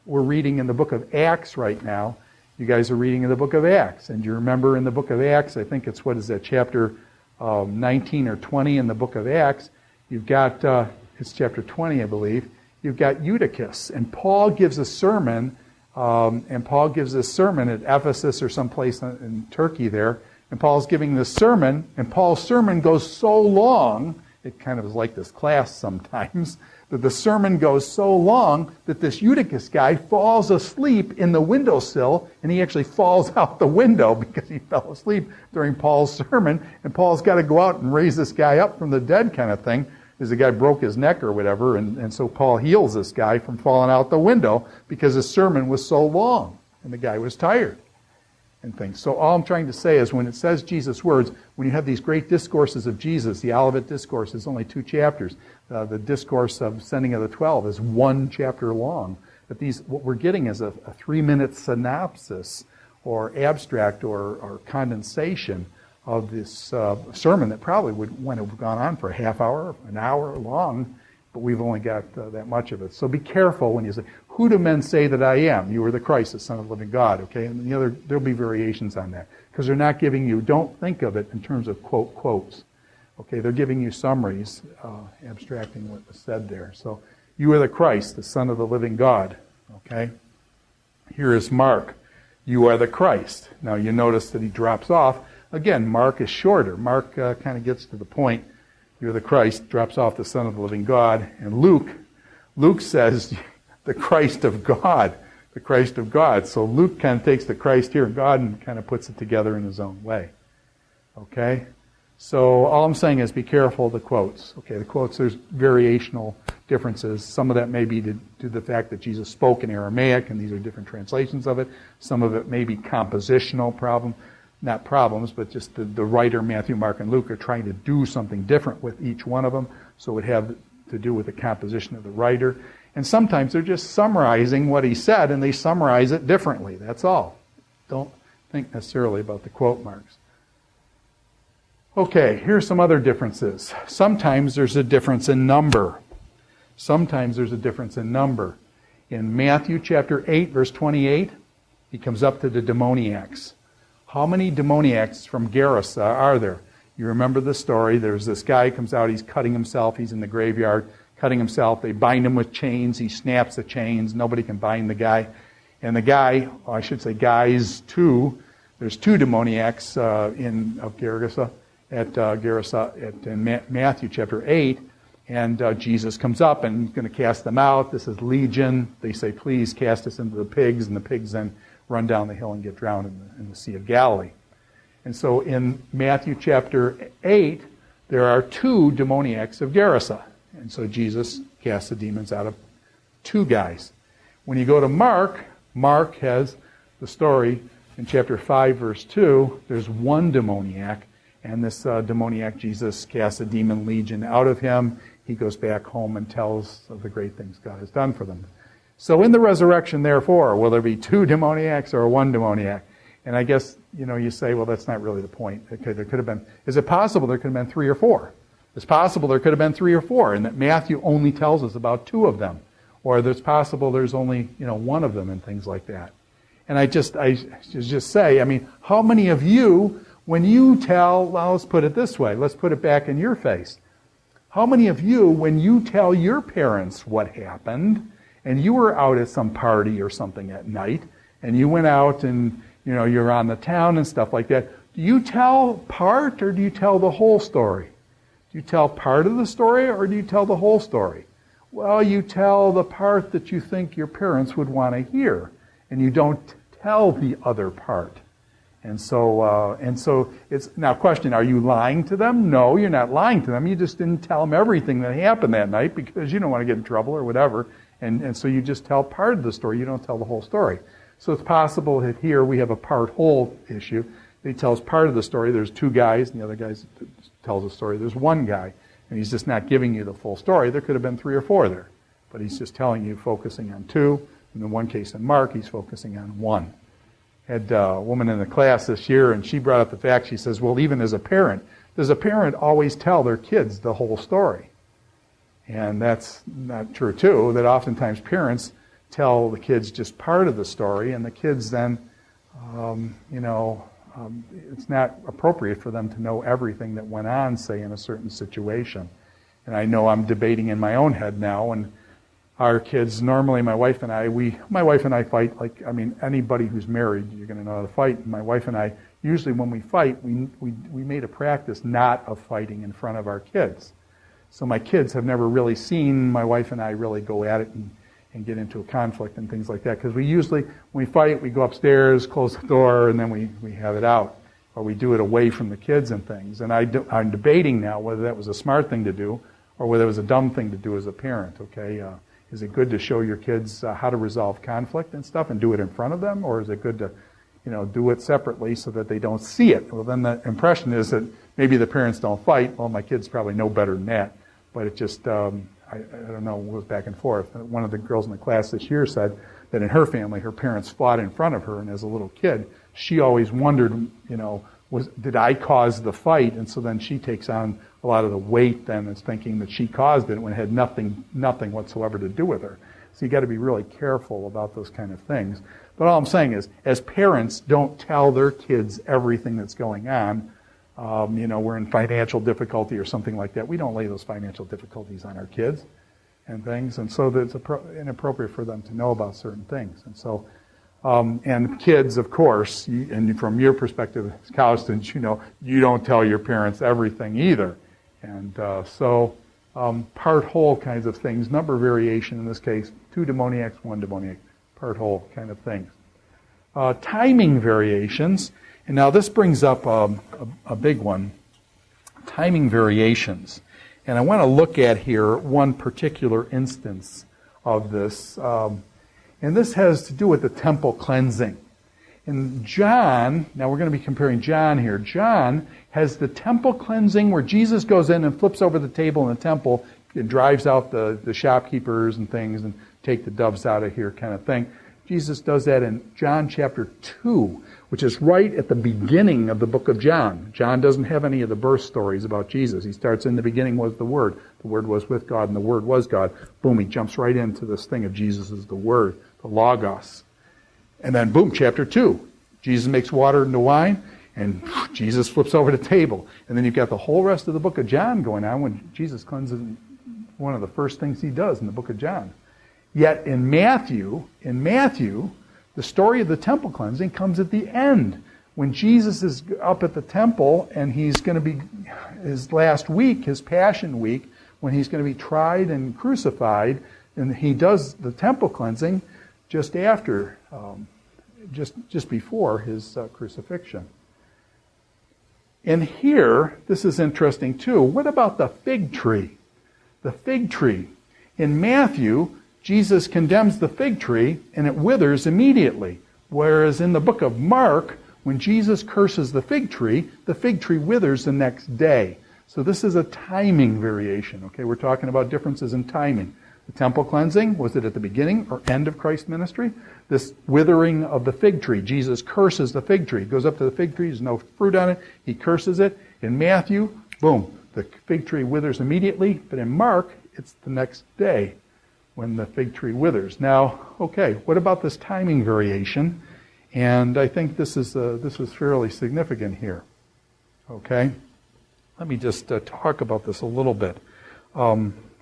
we're reading in the book of Acts right now? You guys are reading in the book of Acts. And you remember in the book of Acts, I think it's, chapter 19 or 20 in the book of Acts, you've got, it's chapter 20, I believe, you've got Eutychus. And Paul gives a sermon, at Ephesus or someplace in Turkey there, and Paul's giving this sermon, and Paul's sermon goes so long, it kind of is like this class sometimes, that the sermon goes so long that this Eutychus guy falls asleep in the windowsill, and he actually falls out the window because he fell asleep during Paul's sermon, and Paul's got to go out and raise this guy up from the dead kind of thing, because the guy broke his neck or whatever, and so Paul heals this guy from falling out the window because his sermon was so long, and the guy was tired and things. So all I'm trying to say is when it says Jesus' words, when you have these great discourses of Jesus, the Olivet Discourse is only 2 chapters. The discourse of Sending of the 12 is 1 chapter long. But what we're getting is a 3-minute synopsis or abstract or condensation of this sermon that probably would have gone on for a half hour, an hour long, but we've only got that much of it. So be careful when you say, who do men say that I am? You are the Christ, the Son of the living God, okay? And there'll be variations on that. Because they're not giving you, don't think of it in terms of quotes. Okay, they're giving you summaries, abstracting what was said there. So, you are the Christ, the Son of the living God, okay? Here is Mark. You are the Christ. Now, you notice that he drops off. Again, Mark is shorter. Mark kind of gets to the point. You're the Christ, drops off the Son of the living God. And Luke says, the Christ of God. The Christ of God. So Luke kind of takes the Christ here of God and kind of puts it together in his own way. Okay? So all I'm saying is be careful of the quotes. Okay, the quotes, there's variational differences. Some of that may be due to the fact that Jesus spoke in Aramaic, and these are different translations of it. Some of it may be compositional not problems, but just the writer, Matthew, Mark, and Luke, are trying to do something different with each one of them, so it would have to do with the composition of the writer. And sometimes they're just summarizing what he said, and they summarize it differently. That's all. Don't think necessarily about the quote marks. Okay, here's some other differences. Sometimes there's a difference in number. In Matthew chapter 8, verse 28, he comes up to the demoniacs. How many demoniacs from Gerasa are there? You remember the story. There's this guy who comes out, he's cutting himself, he's in the graveyard, cutting himself. They bind him with chains, he snaps the chains, nobody can bind the guy. And the guy, I should say guys, there's 2 demoniacs in Gerasa, in Matthew chapter 8, and Jesus comes up and he's going to cast them out. This is Legion. They say, please cast us into the pigs, and the pigs then run down the hill and get drowned in the Sea of Galilee. And so in Matthew chapter 8, there are 2 demoniacs of Gerasa. And so Jesus casts the demons out of 2 guys. When you go to Mark has the story in chapter 5, verse 2, there's 1 demoniac, and this demoniac, Jesus casts a demon legion out of him. He goes back home and tells of the great things God has done for them. So in the resurrection, therefore, will there be 2 demoniacs or 1 demoniac? And I guess, you say, well, that's not really the point. Okay, there could have been, is it possible there could have been 3 or 4? It's possible there could have been 3 or 4, and that Matthew only tells us about 2 of them. Or it's possible there's only, 1 of them and things like that. And I just say, how many of you, when you tell, well, let's put it this way, let's put it back in your face. How many of you, when you tell your parents what happened, and you were out at some party or something at night, and you went out and, you're on the town and stuff like that, do you tell part or do you tell the whole story? Do Do you tell part of the story or do you tell the whole story? Well, you tell the part that you think your parents would want to hear, and you don't tell the other part. And so it's now question, are you lying to them? No, you're not lying to them. You just didn't tell them everything that happened that night because you don't want to get in trouble or whatever. And so you just tell part of the story. You don't tell the whole story. So it's possible that here we have a part-whole issue. He tells part of the story. There's two guys, and the other guy tells the story. There's one guy, and he's just not giving you the full story. There could have been 3 or 4 there. But he's just telling you, focusing on 2. In the one case in Mark, he's focusing on 1. Had a woman in the class this year, and she brought up the fact, she says, well, even as a parent, does a parent always tell their kids the whole story? And that's not true, too, that oftentimes parents tell the kids just part of the story, and the kids then, it's not appropriate for them to know everything that went on, say, in a certain situation. And I know I'm debating in my own head now, and our kids, normally my wife and I fight anybody who's married, you're going to know how to fight. My wife and I, usually when we fight, we made a practice not of fighting in front of our kids. So my kids have never really seen my wife and I really go at it and get into a conflict and things like that. Because we usually, when we fight, we go upstairs, close the door, and then we have it out. Or we do it away from the kids and things. And I'm debating now whether that was a smart thing to do or whether it was a dumb thing to do as a parent, okay? Is it good to show your kids how to resolve conflict and stuff and do it in front of them? Or is it good to, do it separately so that they don't see it? Well, then the impression is that maybe the parents don't fight. Well, my kids probably know better than that. But it just, I don't know, it goes back and forth. One of the girls in the class this year said that in her family, her parents fought in front of her, and as a little kid, she always wondered, did I cause the fight? And so then she takes on a lot of the weight then is thinking that she caused it when it had nothing whatsoever to do with her. So you got to be really careful about those kind of things. But all I'm saying is, as parents, don't tell their kids everything that's going on. We're in financial difficulty or something like that. We don't lay those financial difficulties on our kids and things. And so it's inappropriate for them to know about certain things. And so, and kids, of course, and from your perspective as college students, you don't tell your parents everything either. And part whole kinds of things, number variation in this case, 2 demoniacs, 1 demoniac, part whole kind of things. Timing variations, and now this brings up a big one, timing variations. And I want to look at here one particular instance of this, and this has to do with the temple cleansing. In John, now we're going to be comparing John here. John has the temple cleansing where Jesus goes in and flips over the table in the temple and drives out the shopkeepers and things and take the doves out of here kind of thing. Jesus does that in John chapter 2, which is right at the beginning of the book of John. John doesn't have any of the birth stories about Jesus. He starts in the beginning was the Word. The Word was with God and the Word was God. Boom, he jumps right into this thing of Jesus is the Word, the Logos. And then boom, chapter 2. Jesus makes water into wine, and Jesus flips over the table. And then you've got the whole rest of the book of John going on when Jesus cleanses one of the first things he does in the book of John. Yet in Matthew, the story of the temple cleansing comes at the end. When Jesus is up at the temple and he's going to be, his last week, his Passion Week, when he's going to be tried and crucified, and he does the temple cleansing just after, just before his crucifixion. And here, this is interesting too. What about the fig tree? The fig tree. In Matthew, Jesus condemns the fig tree and it withers immediately. Whereas in the book of Mark, when Jesus curses the fig tree withers the next day. So this is a timing variation. Okay, we're talking about differences in timing. The temple cleansing, was it at the beginning or end of Christ's ministry? This withering of the fig tree. Jesus curses the fig tree. He goes up to the fig tree, there's no fruit on it. He curses it. In Matthew, boom, the fig tree withers immediately. But in Mark, it's the next day when the fig tree withers. Now, okay, what about this timing variation? And I think this is fairly significant here. Okay? Let me just talk about this a little bit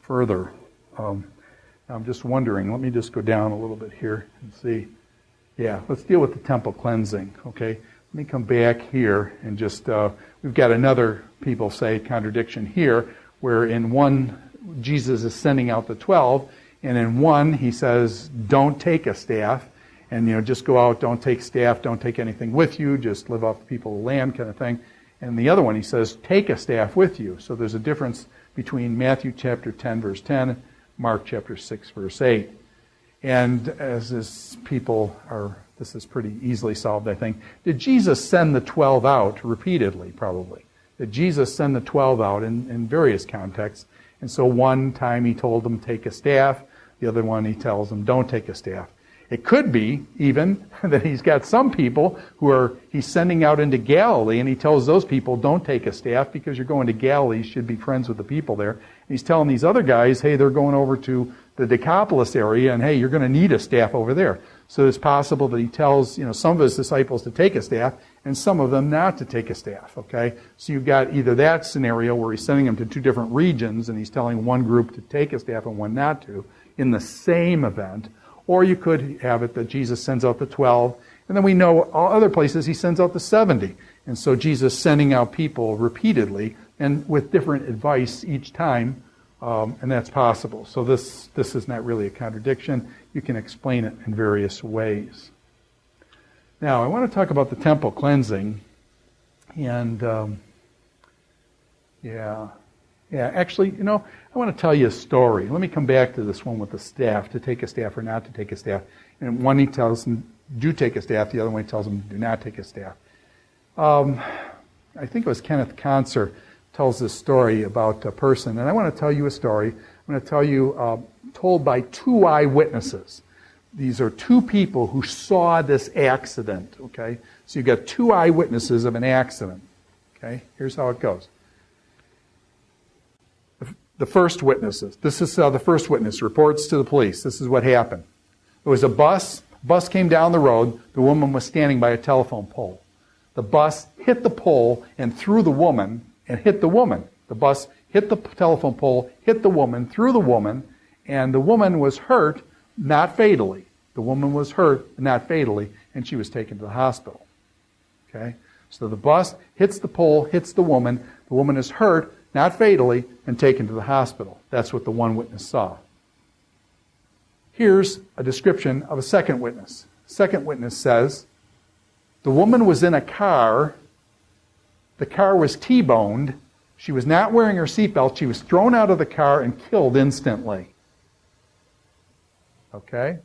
further. I'm just wondering, let me just go down a little bit here and see. Yeah, let's deal with the temple cleansing, okay? Let me come back here and just, we've got another, people say, contradiction here, where in one, Jesus is sending out the 12, and in one, he says, don't take a staff, and just go out, don't take staff, don't take anything with you, just live off the people of the land kind of thing. And the other one, he says, take a staff with you. So there's a difference between Matthew chapter 10, verse 10, Mark chapter 6, verse 8. And as this is pretty easily solved, I think. Did Jesus send the 12 out repeatedly, probably? Did Jesus send the 12 out in various contexts? And so one time he told them, take a staff. The other one he tells them, don't take a staff. It could be even that he's got some people he's sending out into Galilee, and he tells those people, don't take a staff because you're going to Galilee, you should be friends with the people there. And he's telling these other guys, hey, they're going over to the Decapolis area, and hey, you're going to need a staff over there. So it's possible that he tells some of his disciples to take a staff and some of them not to take a staff, okay? So you've got either that scenario where he's sending them to two different regions and he's telling one group to take a staff and one not to in the same event, or you could have it that Jesus sends out the 12, and then we know all other places he sends out the 70. And so Jesus sending out people repeatedly and with different advice each time, and that's possible. So this is not really a contradiction. You can explain it in various ways. Now, I want to talk about the temple cleansing. And, actually, I want to tell you a story. Let me come back to this one with the staff, to take a staff or not to take a staff. And one he tells them, do take a staff. The other one he tells them, do not take a staff. I think it was Kenneth Conser tells this story about a person. And I want to tell you a story. I'm going to tell you, told by two eyewitnesses. These are two people who saw this accident, okay? So you've got two eyewitnesses of an accident, okay? Here's how it goes. The first witnesses. This is the first witness reports to the police. This is what happened. There was a bus. Bus came down the road. The woman was standing by a telephone pole. The bus hit the pole and threw the woman and hit the woman. The bus hit the telephone pole, hit the woman, threw the woman, and the woman was hurt, not fatally. The woman was hurt, not fatally, and she was taken to the hospital. Okay? So the bus hits the pole, hits the woman is hurt, not fatally, and taken to the hospital. That's what the one witness saw. Here's a description of a second witness. Second witness says, the woman was in a car. The car was T-boned. She was not wearing her seatbelt. She was thrown out of the car and killed instantly. Okay?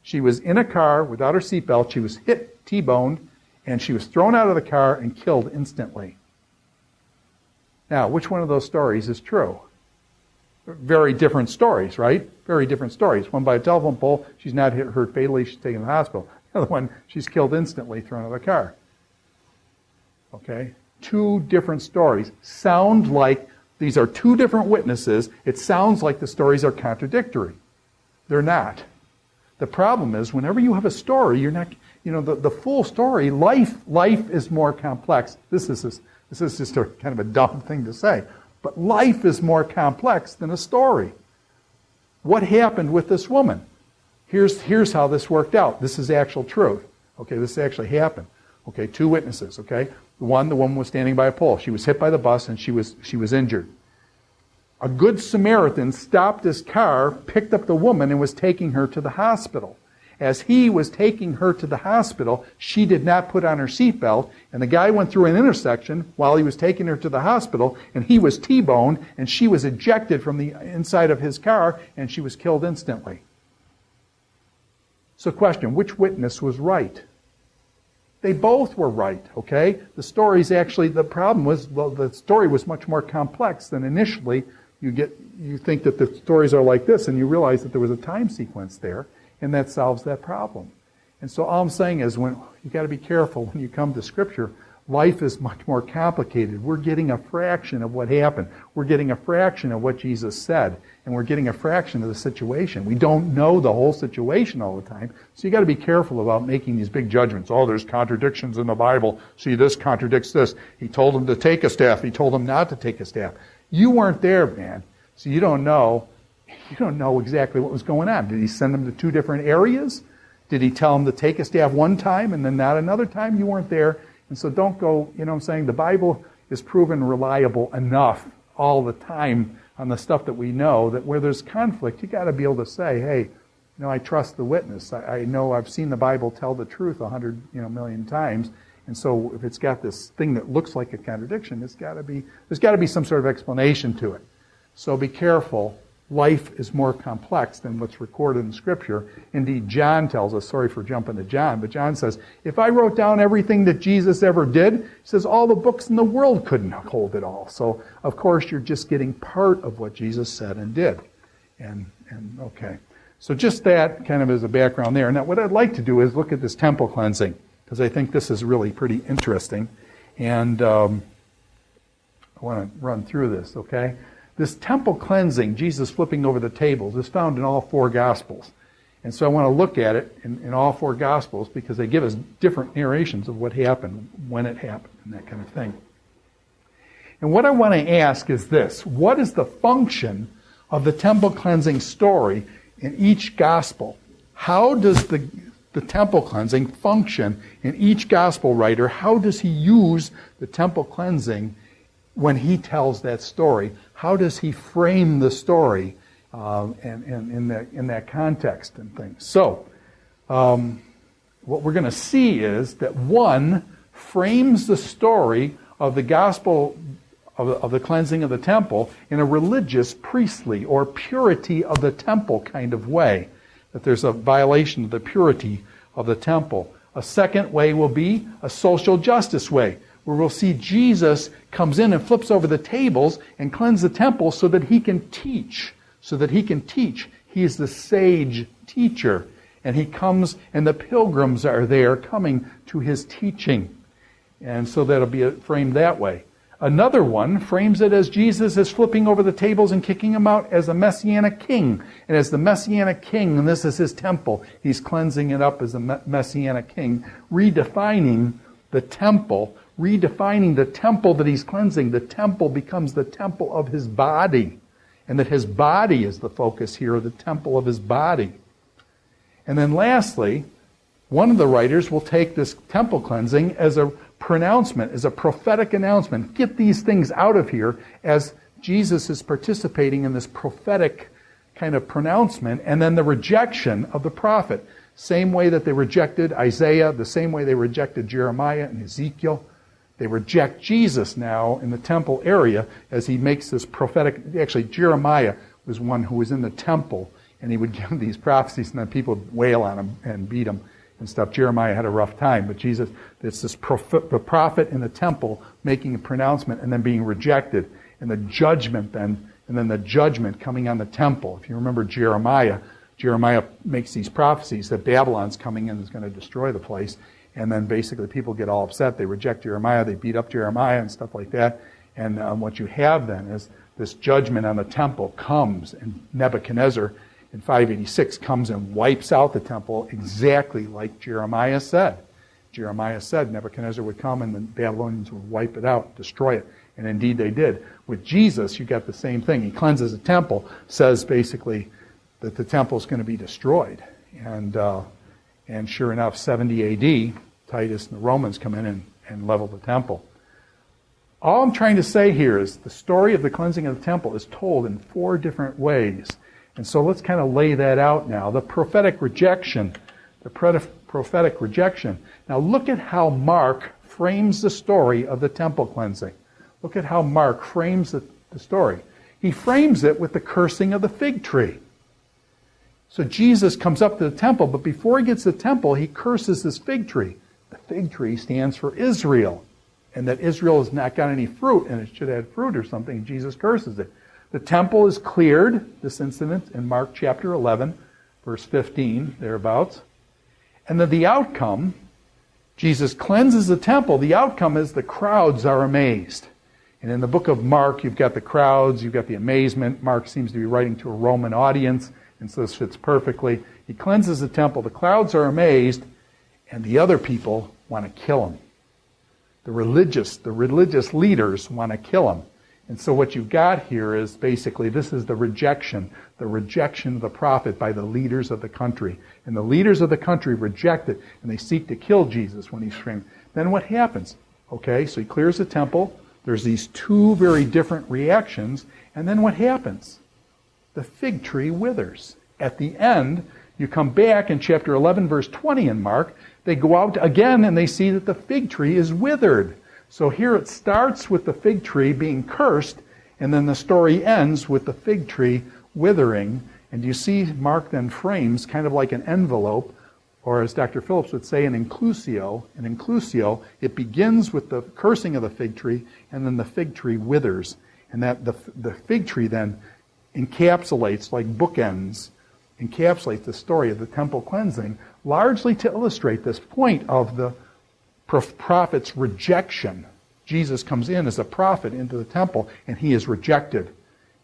She was in a car without her seatbelt. She was hit, T-boned, and she was thrown out of the car and killed instantly. Now, which one of those stories is true? Very different stories, right? Very different stories. One by a telephone pole, she's not hurt fatally, she's taken to the hospital. The other one, she's killed instantly, thrown out of the car. Okay? Two different stories. Sound like these are two different witnesses. It sounds like the stories are contradictory. They're not. The problem is, whenever you have a story, you're not, the full story, life is more complex. This is just a kind of a dumb thing to say. But life is more complex than a story. What happened with this woman? Here's how this worked out. This is actual truth. Okay, this actually happened. Okay, two witnesses, okay? The woman was standing by a pole. She was hit by the bus and she was injured. A good Samaritan stopped his car, picked up the woman, and was taking her to the hospital. As he was taking her to the hospital, she did not put on her seatbelt, and the guy went through an intersection while he was taking her to the hospital, and he was T-boned, and she was ejected from the inside of his car, and she was killed instantly. So question, which witness was right? They both were right, okay? The story's actually, the problem was, the story was much more complex than initially. You think that the stories are like this, and you realize that there was a time sequence there, and that solves that problem. And so all I'm saying is, you got to be careful when you come to Scripture. Life is much more complicated. We're getting a fraction of what happened. We're getting a fraction of what Jesus said, and we're getting a fraction of the situation. We don't know the whole situation all the time, so you got to be careful about making these big judgments. Oh, there's contradictions in the Bible. See, this contradicts this. He told them to take a staff. He told them not to take a staff. You weren't there, man, so you don't know. You don't know exactly what was going on. Did he send them to two different areas? Did he tell them to take a staff one time and then not another time? You weren't there. And so don't go, the Bible is proven reliable enough all the time on the stuff that we know, that where there's conflict, you got to be able to say, hey, I trust the witness. I know I've seen the Bible tell the truth 100 million times, and so if it's got this thing that looks like a contradiction, there's got to be some sort of explanation to it. So be careful. Life is more complex than what's recorded in Scripture. Indeed, John tells us, sorry for jumping to John, but John says, if I wrote down everything that Jesus ever did, he says all the books in the world couldn't hold it all. So, of course, you're just getting part of what Jesus said and did. And okay. So just that kind of as a background there. Now, what I'd like to do is look at this temple cleansing, because I think this is really pretty interesting. And I want to run through this, okay? This temple cleansing, Jesus flipping over the tables, is found in all four Gospels. And so I want to look at it in all four Gospels because they give us different narrations of what happened, when it happened, and that kind of thing. And what I want to ask is this: what is the function of the temple cleansing story in each Gospel? How does the temple cleansing function in each Gospel writer? How does he use the temple cleansing when he tells that story? How does he frame the story in that context and things? So, what we're going to see is that one frames the story of the gospel of the cleansing of the temple in a religious, priestly, or purity of the temple kind of way. That there's a violation of the purity of the temple. A second way will be a social justice way, where we'll see Jesus comes in and flips over the tables and cleanses the temple so that he can teach. He is the sage teacher. And he comes, and the pilgrims are there coming to his teaching. And so that'll be framed that way. Another one frames it as Jesus is flipping over the tables and kicking them out as a Messianic king. And as the Messianic king, and this is his temple, he's cleansing it up as a Messianic king, redefining the temple that he's cleansing. The temple becomes the temple of his body. And that his body is the focus here, the temple of his body. And then lastly, one of the writers will take this temple cleansing as a pronouncement, as a prophetic announcement. Get these things out of here as Jesus is participating in this prophetic kind of pronouncement, and then the rejection of the prophet. Same way that they rejected Isaiah, the same way they rejected Jeremiah and Ezekiel. They reject Jesus now in the temple area as he makes this prophetic. Actually, Jeremiah was one who was in the temple, and he would give these prophecies, and then people would wail on him and beat him and stuff. Jeremiah had a rough time, but Jesus, it's this the prophet in the temple making a pronouncement and then being rejected, and the judgment then, and then the judgment coming on the temple. If you remember Jeremiah makes these prophecies that Babylon's coming in and is going to destroy the place. And then basically people get all upset. They reject Jeremiah. They beat up Jeremiah and stuff like that. And what you have then is this judgment on the temple comes. And Nebuchadnezzar in 586 comes and wipes out the temple exactly like Jeremiah said. Jeremiah said Nebuchadnezzar would come and the Babylonians would wipe it out, destroy it. And indeed they did. With Jesus, you got the same thing. He cleanses the temple, says basically that the temple is going to be destroyed. And sure enough, 70 A.D., Titus and the Romans come in and level the temple. All I'm trying to say here is the story of the cleansing of the temple is told in 4 different ways. And so let's kind of lay that out now. The prophetic rejection. Now look at how Mark frames the story of the temple cleansing. Look at how Mark frames the story. He frames it with the cursing of the fig tree. So Jesus comes up to the temple, but before he gets to the temple, he curses this fig tree. The fig tree stands for Israel, and that Israel has not got any fruit, and it should have fruit or something. Jesus curses it. The temple is cleared, this incident, in Mark chapter 11, verse 15, thereabouts. And then the outcome, Jesus cleanses the temple. The outcome is the crowds are amazed. And in the book of Mark, you've got the crowds, you've got the amazement. Mark seems to be writing to a Roman audience. And so this fits perfectly. He cleanses the temple. The crowds are amazed, and the other people want to kill him. The religious leaders want to kill him. And so what you've got here is basically this is the rejection of the prophet by the leaders of the country. And the leaders of the country reject it, and they seek to kill Jesus when he's framed. Then what happens? Okay, so he clears the temple. there's these two very different reactions, and then what happens? The fig tree withers. At the end, you come back in chapter 11, verse 20 in Mark, they go out again and they see that the fig tree is withered. So here it starts with the fig tree being cursed, and then the story ends with the fig tree withering. And you see Mark then frames kind of like an envelope, or as Dr. Phillips would say, an inclusio. An inclusio, it begins with the cursing of the fig tree, and then the fig tree withers. And that the fig tree then encapsulates, like bookends, encapsulates the story of the temple cleansing, largely to illustrate this point of the prophet's rejection. Jesus comes in as a prophet into the temple, and he is rejected.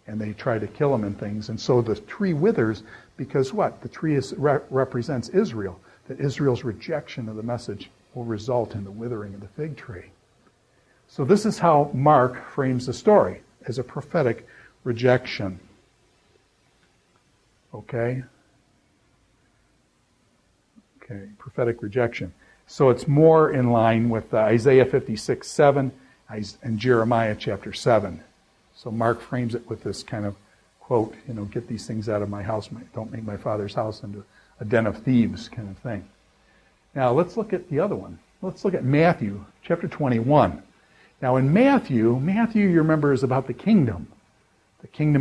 And they try to kill him and things. And so the tree withers because what? The tree represents Israel. That Israel's rejection of the message will result in the withering of the fig tree. So this is how Mark frames the story, as a prophetic rejection. Okay, prophetic rejection. So it's more in line with Isaiah 56:7 and Jeremiah chapter 7. So Mark frames it with this kind of quote, get these things out of my house, don't make my Father's house into a den of thieves kind of thing. Now let's look at the other one. Let's look at Matthew chapter 21. Now in Matthew, you remember, is about the kingdom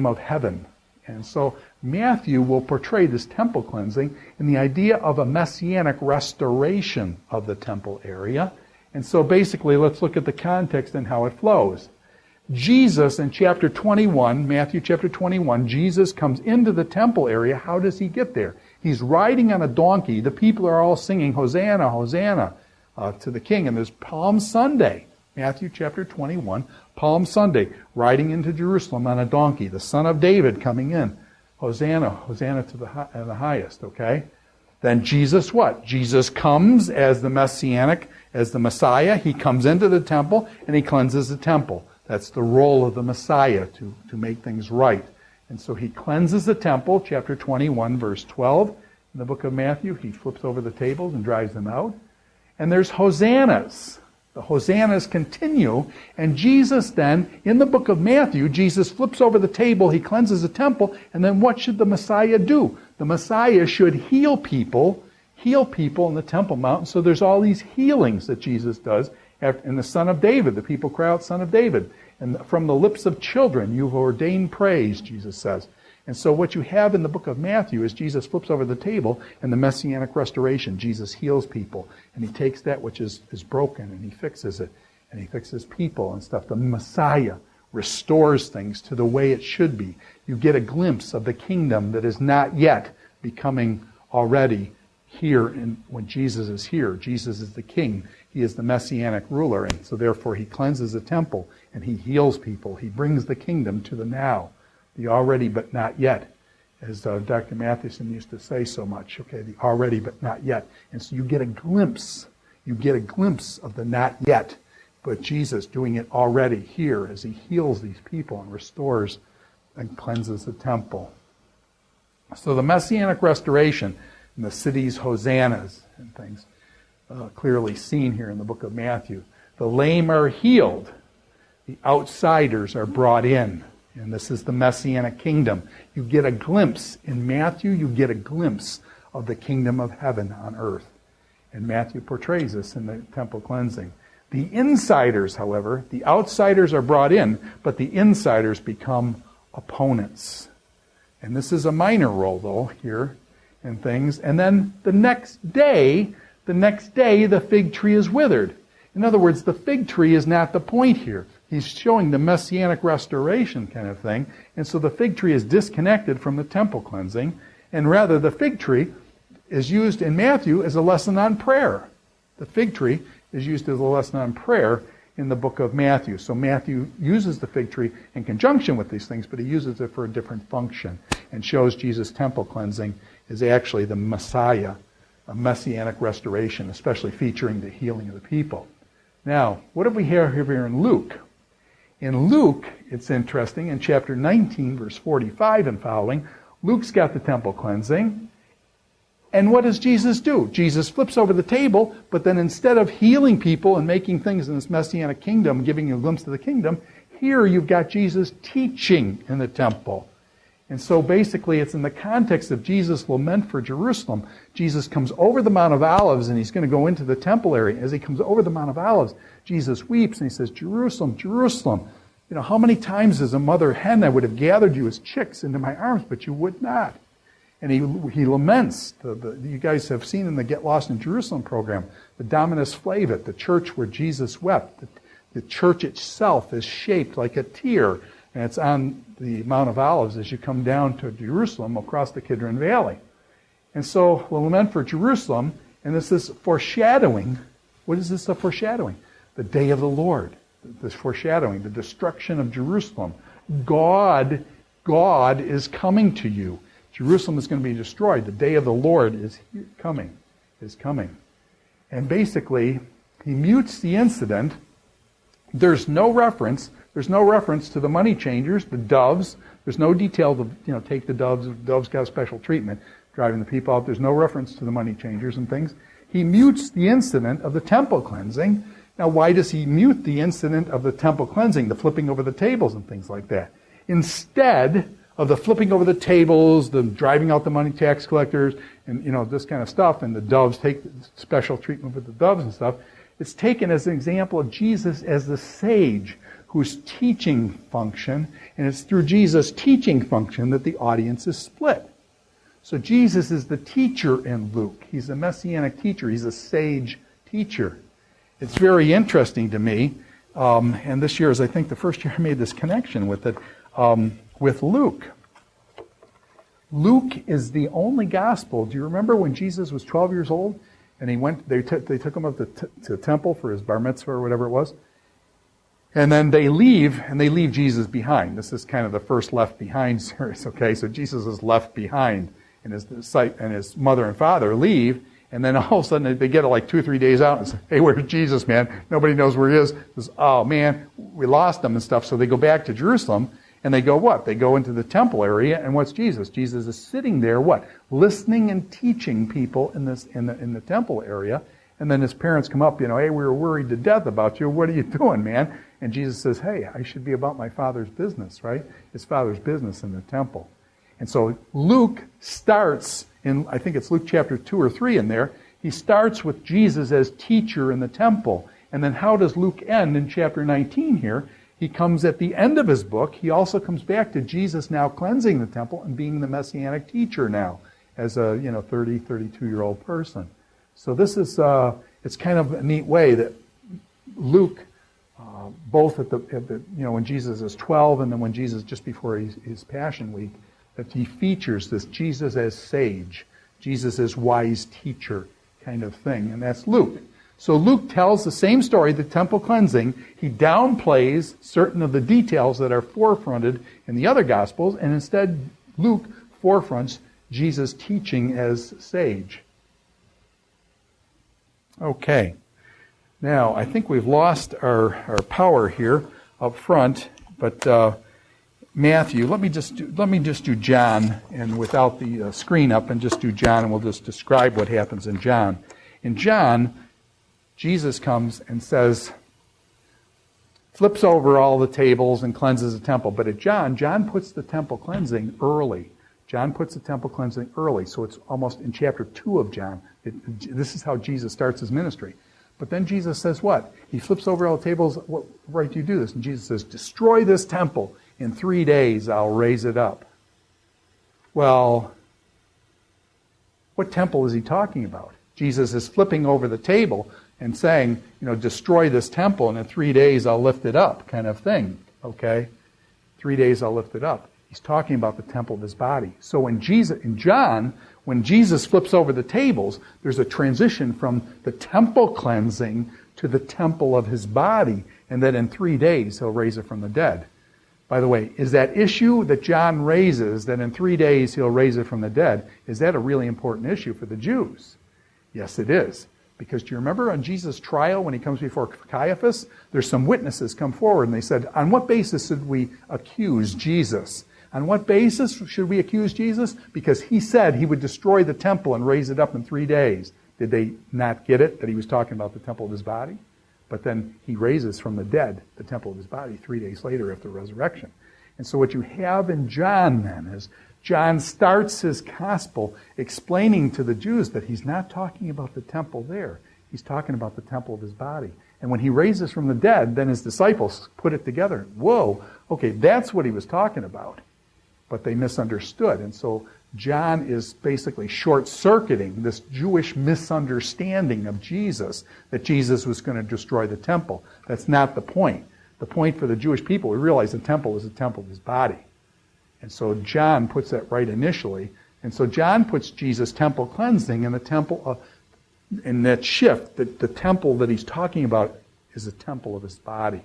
of heaven. And so Matthew will portray this temple cleansing in the idea of a messianic restoration of the temple area. And so basically, let's look at the context and how it flows. Jesus in chapter 21, Matthew chapter 21, Jesus comes into the temple area. How does he get there? He's riding on a donkey. The people are all singing, Hosanna, Hosanna, to the King. And there's Palm Sunday. Matthew chapter 21, Palm Sunday, riding into Jerusalem on a donkey, the Son of David coming in. Hosanna, Hosanna to the highest, okay? Then Jesus what? Jesus comes as the Messianic, as the Messiah. He comes into the temple and he cleanses the temple. That's the role of the Messiah, to make things right. And so he cleanses the temple, chapter 21, verse 12. In the book of Matthew, he flips over the tables and drives them out. And there's hosannas. The hosannas continue, and Jesus then, in the book of Matthew, Jesus flips over the table, he cleanses the temple, and then what should the Messiah do? The Messiah should heal people in the Temple Mount. So there's all these healings that Jesus does. And the Son of David, the people cry out, Son of David. And from the lips of children, you've ordained praise, Jesus says. And so what you have in the book of Matthew is Jesus flips over the table and the Messianic restoration. Jesus heals people, and he takes that which is broken and he fixes it, and he fixes people and stuff. The Messiah restores things to the way it should be. You get a glimpse of the kingdom that is not yet becoming already here when Jesus is here. Jesus is the king. He is the Messianic ruler, and so therefore he cleanses the temple and he heals people. He brings the kingdom to the now. The already but not yet, as Dr. Mathewson used to say so much, the already but not yet. And so you get a glimpse of the not yet, but Jesus doing it already here as he heals these people and restores and cleanses the temple. So the Messianic restoration and the city's hosannas and things clearly seen here in the book of Matthew. The lame are healed. The outsiders are brought in. And this is the Messianic kingdom. You get a glimpse. In Matthew, you get a glimpse of the kingdom of heaven on earth. And Matthew portrays this in the temple cleansing. The insiders, however, the outsiders are brought in, but the insiders become opponents. And this is a minor role, though, here in things. And then the next day, the fig tree is withered. In other words, the fig tree is not the point here. He's showing the Messianic restoration kind of thing. And so the fig tree is disconnected from the temple cleansing. And rather, the fig tree is used in Matthew as a lesson on prayer. The fig tree is used as a lesson on prayer in the book of Matthew. So Matthew uses the fig tree in conjunction with these things, but he uses it for a different function and shows Jesus' temple cleansing is actually the Messiah, a Messianic restoration, especially featuring the healing of the people. Now, what do we have here in Luke? In Luke, it's interesting, in chapter 19, verse 45 and following, Luke's got the temple cleansing, And what does Jesus do? Jesus flips over the table, but then instead of healing people and making things in this Messianic kingdom, giving you a glimpse of the kingdom, here you've got Jesus teaching in the temple. And so basically it's in the context of Jesus' lament for Jerusalem. Jesus comes over the Mount of Olives and he's going to go into the temple area. As he comes over the Mount of Olives, Jesus weeps and he says, Jerusalem, Jerusalem, how many times as a mother hen I would have gathered you as chicks into my arms, but you would not. And he laments. You guys have seen in the Get Lost in Jerusalem program, the Dominus Flavit, the church where Jesus wept. The church itself is shaped like a tear, and it's on the Mount of Olives as you come down to Jerusalem across the Kidron Valley. And so the lament for Jerusalem, and this is foreshadowing. What is this a foreshadowing? The day of the Lord. This foreshadowing, the destruction of Jerusalem. God is coming to you. Jerusalem is going to be destroyed. The day of the Lord is coming. And basically, he mutes the incident. There's no reference to the money changers, the doves. There's no detail to, take the doves. The doves got a special treatment, driving the people out. There's no reference to the money changers and things. He mutes the incident of the temple cleansing. Now, why does he mute the incident of the temple cleansing, the flipping over the tables and things like that? Instead of the flipping over the tables, the driving out the money tax collectors, and this kind of stuff, and the doves take special treatment with the doves and stuff, it's taken as an example of Jesus as the sage whose teaching function, and it's through Jesus' teaching function that the audience is split. So Jesus is the teacher in Luke. He's a messianic teacher. He's a sage teacher. It's very interesting to me, and this year is, I think, the first year I made this connection with it, with Luke. Luke is the only gospel. Do you remember when Jesus was 12 years old and he went? They took him up to the temple for his bar mitzvah or whatever it was, and then they leave Jesus behind. This is kind of the first left behind series. Okay, so Jesus is left behind, and his mother and father leave. And then all of a sudden they get it like 2 or 3 days out and say, hey, where's Jesus, man? Nobody knows where he is. Says, oh, man, we lost him and stuff. So they go back to Jerusalem and they go what? They go into the temple area, and what's Jesus? Jesus is sitting there, what? Listening and teaching people in the temple area. And then his parents come up, hey, we were worried to death about you. What are you doing, man? And Jesus says, hey, I should be about my Father's business, right? His Father's business in the temple. And so Luke starts in, I think it's Luke chapter 2 or 3 in there, he starts with Jesus as teacher in the temple. And then how does Luke end in chapter 19 here? He comes at the end of his book. He also comes back to Jesus now cleansing the temple and being the messianic teacher now as a 30, 32-year-old person. So this is, it's kind of a neat way that Luke, both at the when Jesus is 12 and then when Jesus, just before his Passion Week, that he features this Jesus as sage, Jesus as wise teacher kind of thing. And that's Luke. So Luke tells the same story, the temple cleansing. He downplays certain of the details that are forefronted in the other Gospels, and instead Luke forefronts Jesus' teaching as sage. Okay. Now, I think we've lost our power here up front, but Matthew, let me just do John, and without the screen up, and just do John, and we'll just describe what happens in John. In John, Jesus comes and flips over all the tables and cleanses the temple. But at John puts the temple cleansing early. John puts the temple cleansing early, so it's almost in chapter 2 of John. This is how Jesus starts his ministry. But then Jesus says what? He flips over all the tables. What right do you do this? And Jesus says, destroy this temple. In 3 days, I'll raise it up. Well, what temple is he talking about? Jesus is flipping over the table and saying, destroy this temple, and in 3 days I'll lift it up, kind of thing. Okay? 3 days I'll lift it up. He's talking about the temple of his body. So in John, when Jesus flips over the tables, there's a transition from the temple cleansing to the temple of his body, and that in 3 days he'll raise it from the dead. By the way, is that issue that John raises, that in 3 days he'll raise it from the dead, is that a really important issue for the Jews? Yes, it is. Because do you remember on Jesus' trial when he comes before Caiaphas, there's some witnesses come forward and they said, on what basis should we accuse Jesus? On what basis should we accuse Jesus? Because he said he would destroy the temple and raise it up in 3 days. Did they not get it, that he was talking about the temple of his body? But then he raises from the dead the temple of his body 3 days later after resurrection. And so what you have in John then is John starts his gospel explaining to the Jews that he's not talking about the temple there. He's talking about the temple of his body. And when he raises from the dead, then his disciples put it together. Whoa, okay, that's what he was talking about. But they misunderstood. And so John is basically short-circuiting this Jewish misunderstanding of Jesus, that Jesus was going to destroy the temple. That's not the point. The point for the Jewish people, we realize the temple is the temple of his body. And so John puts that right initially. And so John puts Jesus' temple cleansing in the temple in that shift, that the temple that he's talking about is the temple of his body.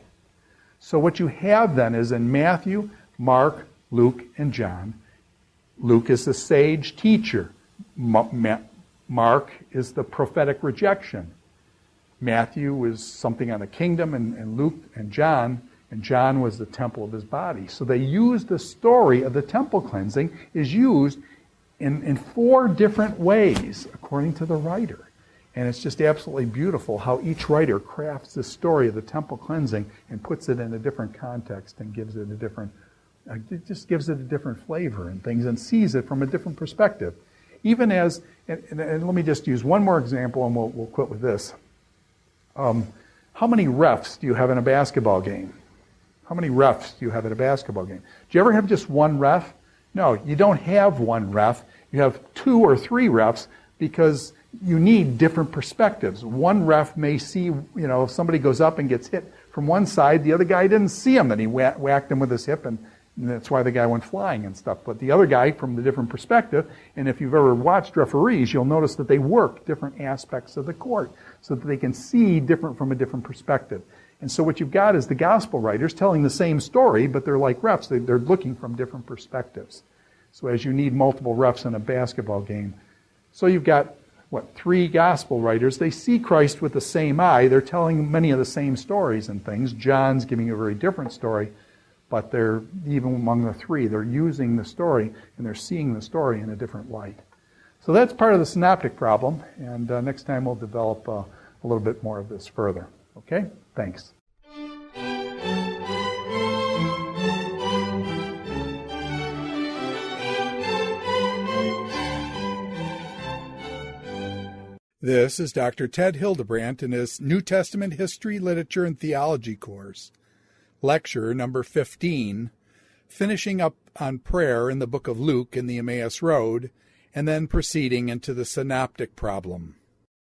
So what you have then is in Matthew, Mark, Luke, and John, Luke is the sage teacher. Mark is the prophetic rejection. Matthew is something on the kingdom, and Luke and John was the temple of his body. So they use the story of the temple cleansing is used in 4 different ways, according to the writer. And it's just absolutely beautiful how each writer crafts the story of the temple cleansing and puts it in a different context and gives it a different flavor and things, and sees it from a different perspective. Even as, and let me just use one more example, and we'll quit with this. How many refs do you have in a basketball game? How many refs do you have at a basketball game? Do you ever have just one ref? No, you don't have one ref. You have 2 or 3 refs because you need different perspectives. One ref may see, if somebody goes up and gets hit from one side, the other guy didn't see him, and he whacked him with his hip, and that's why the guy went flying and stuff. But the other guy, from the different perspective, and if you've ever watched referees, you'll notice that they work different aspects of the court so that they can see different from a different perspective. And so what you've got is the gospel writers telling the same story, but they're like refs. They're looking from different perspectives. So as you need multiple refs in a basketball game. So you've got, 3 gospel writers. They see Christ with the same eye. They're telling many of the same stories and things. John's giving a very different story, but they're, even among the 3, they're using the story, and they're seeing the story in a different light. So that's part of the synoptic problem, and next time we'll develop a little bit more of this further. Okay? Thanks. This is Dr. Ted Hildebrandt in his New Testament History, Literature, and Theology course. Lecture number 15, finishing up on prayer in the book of Luke in the Emmaus Road, and then proceeding into the synoptic problem.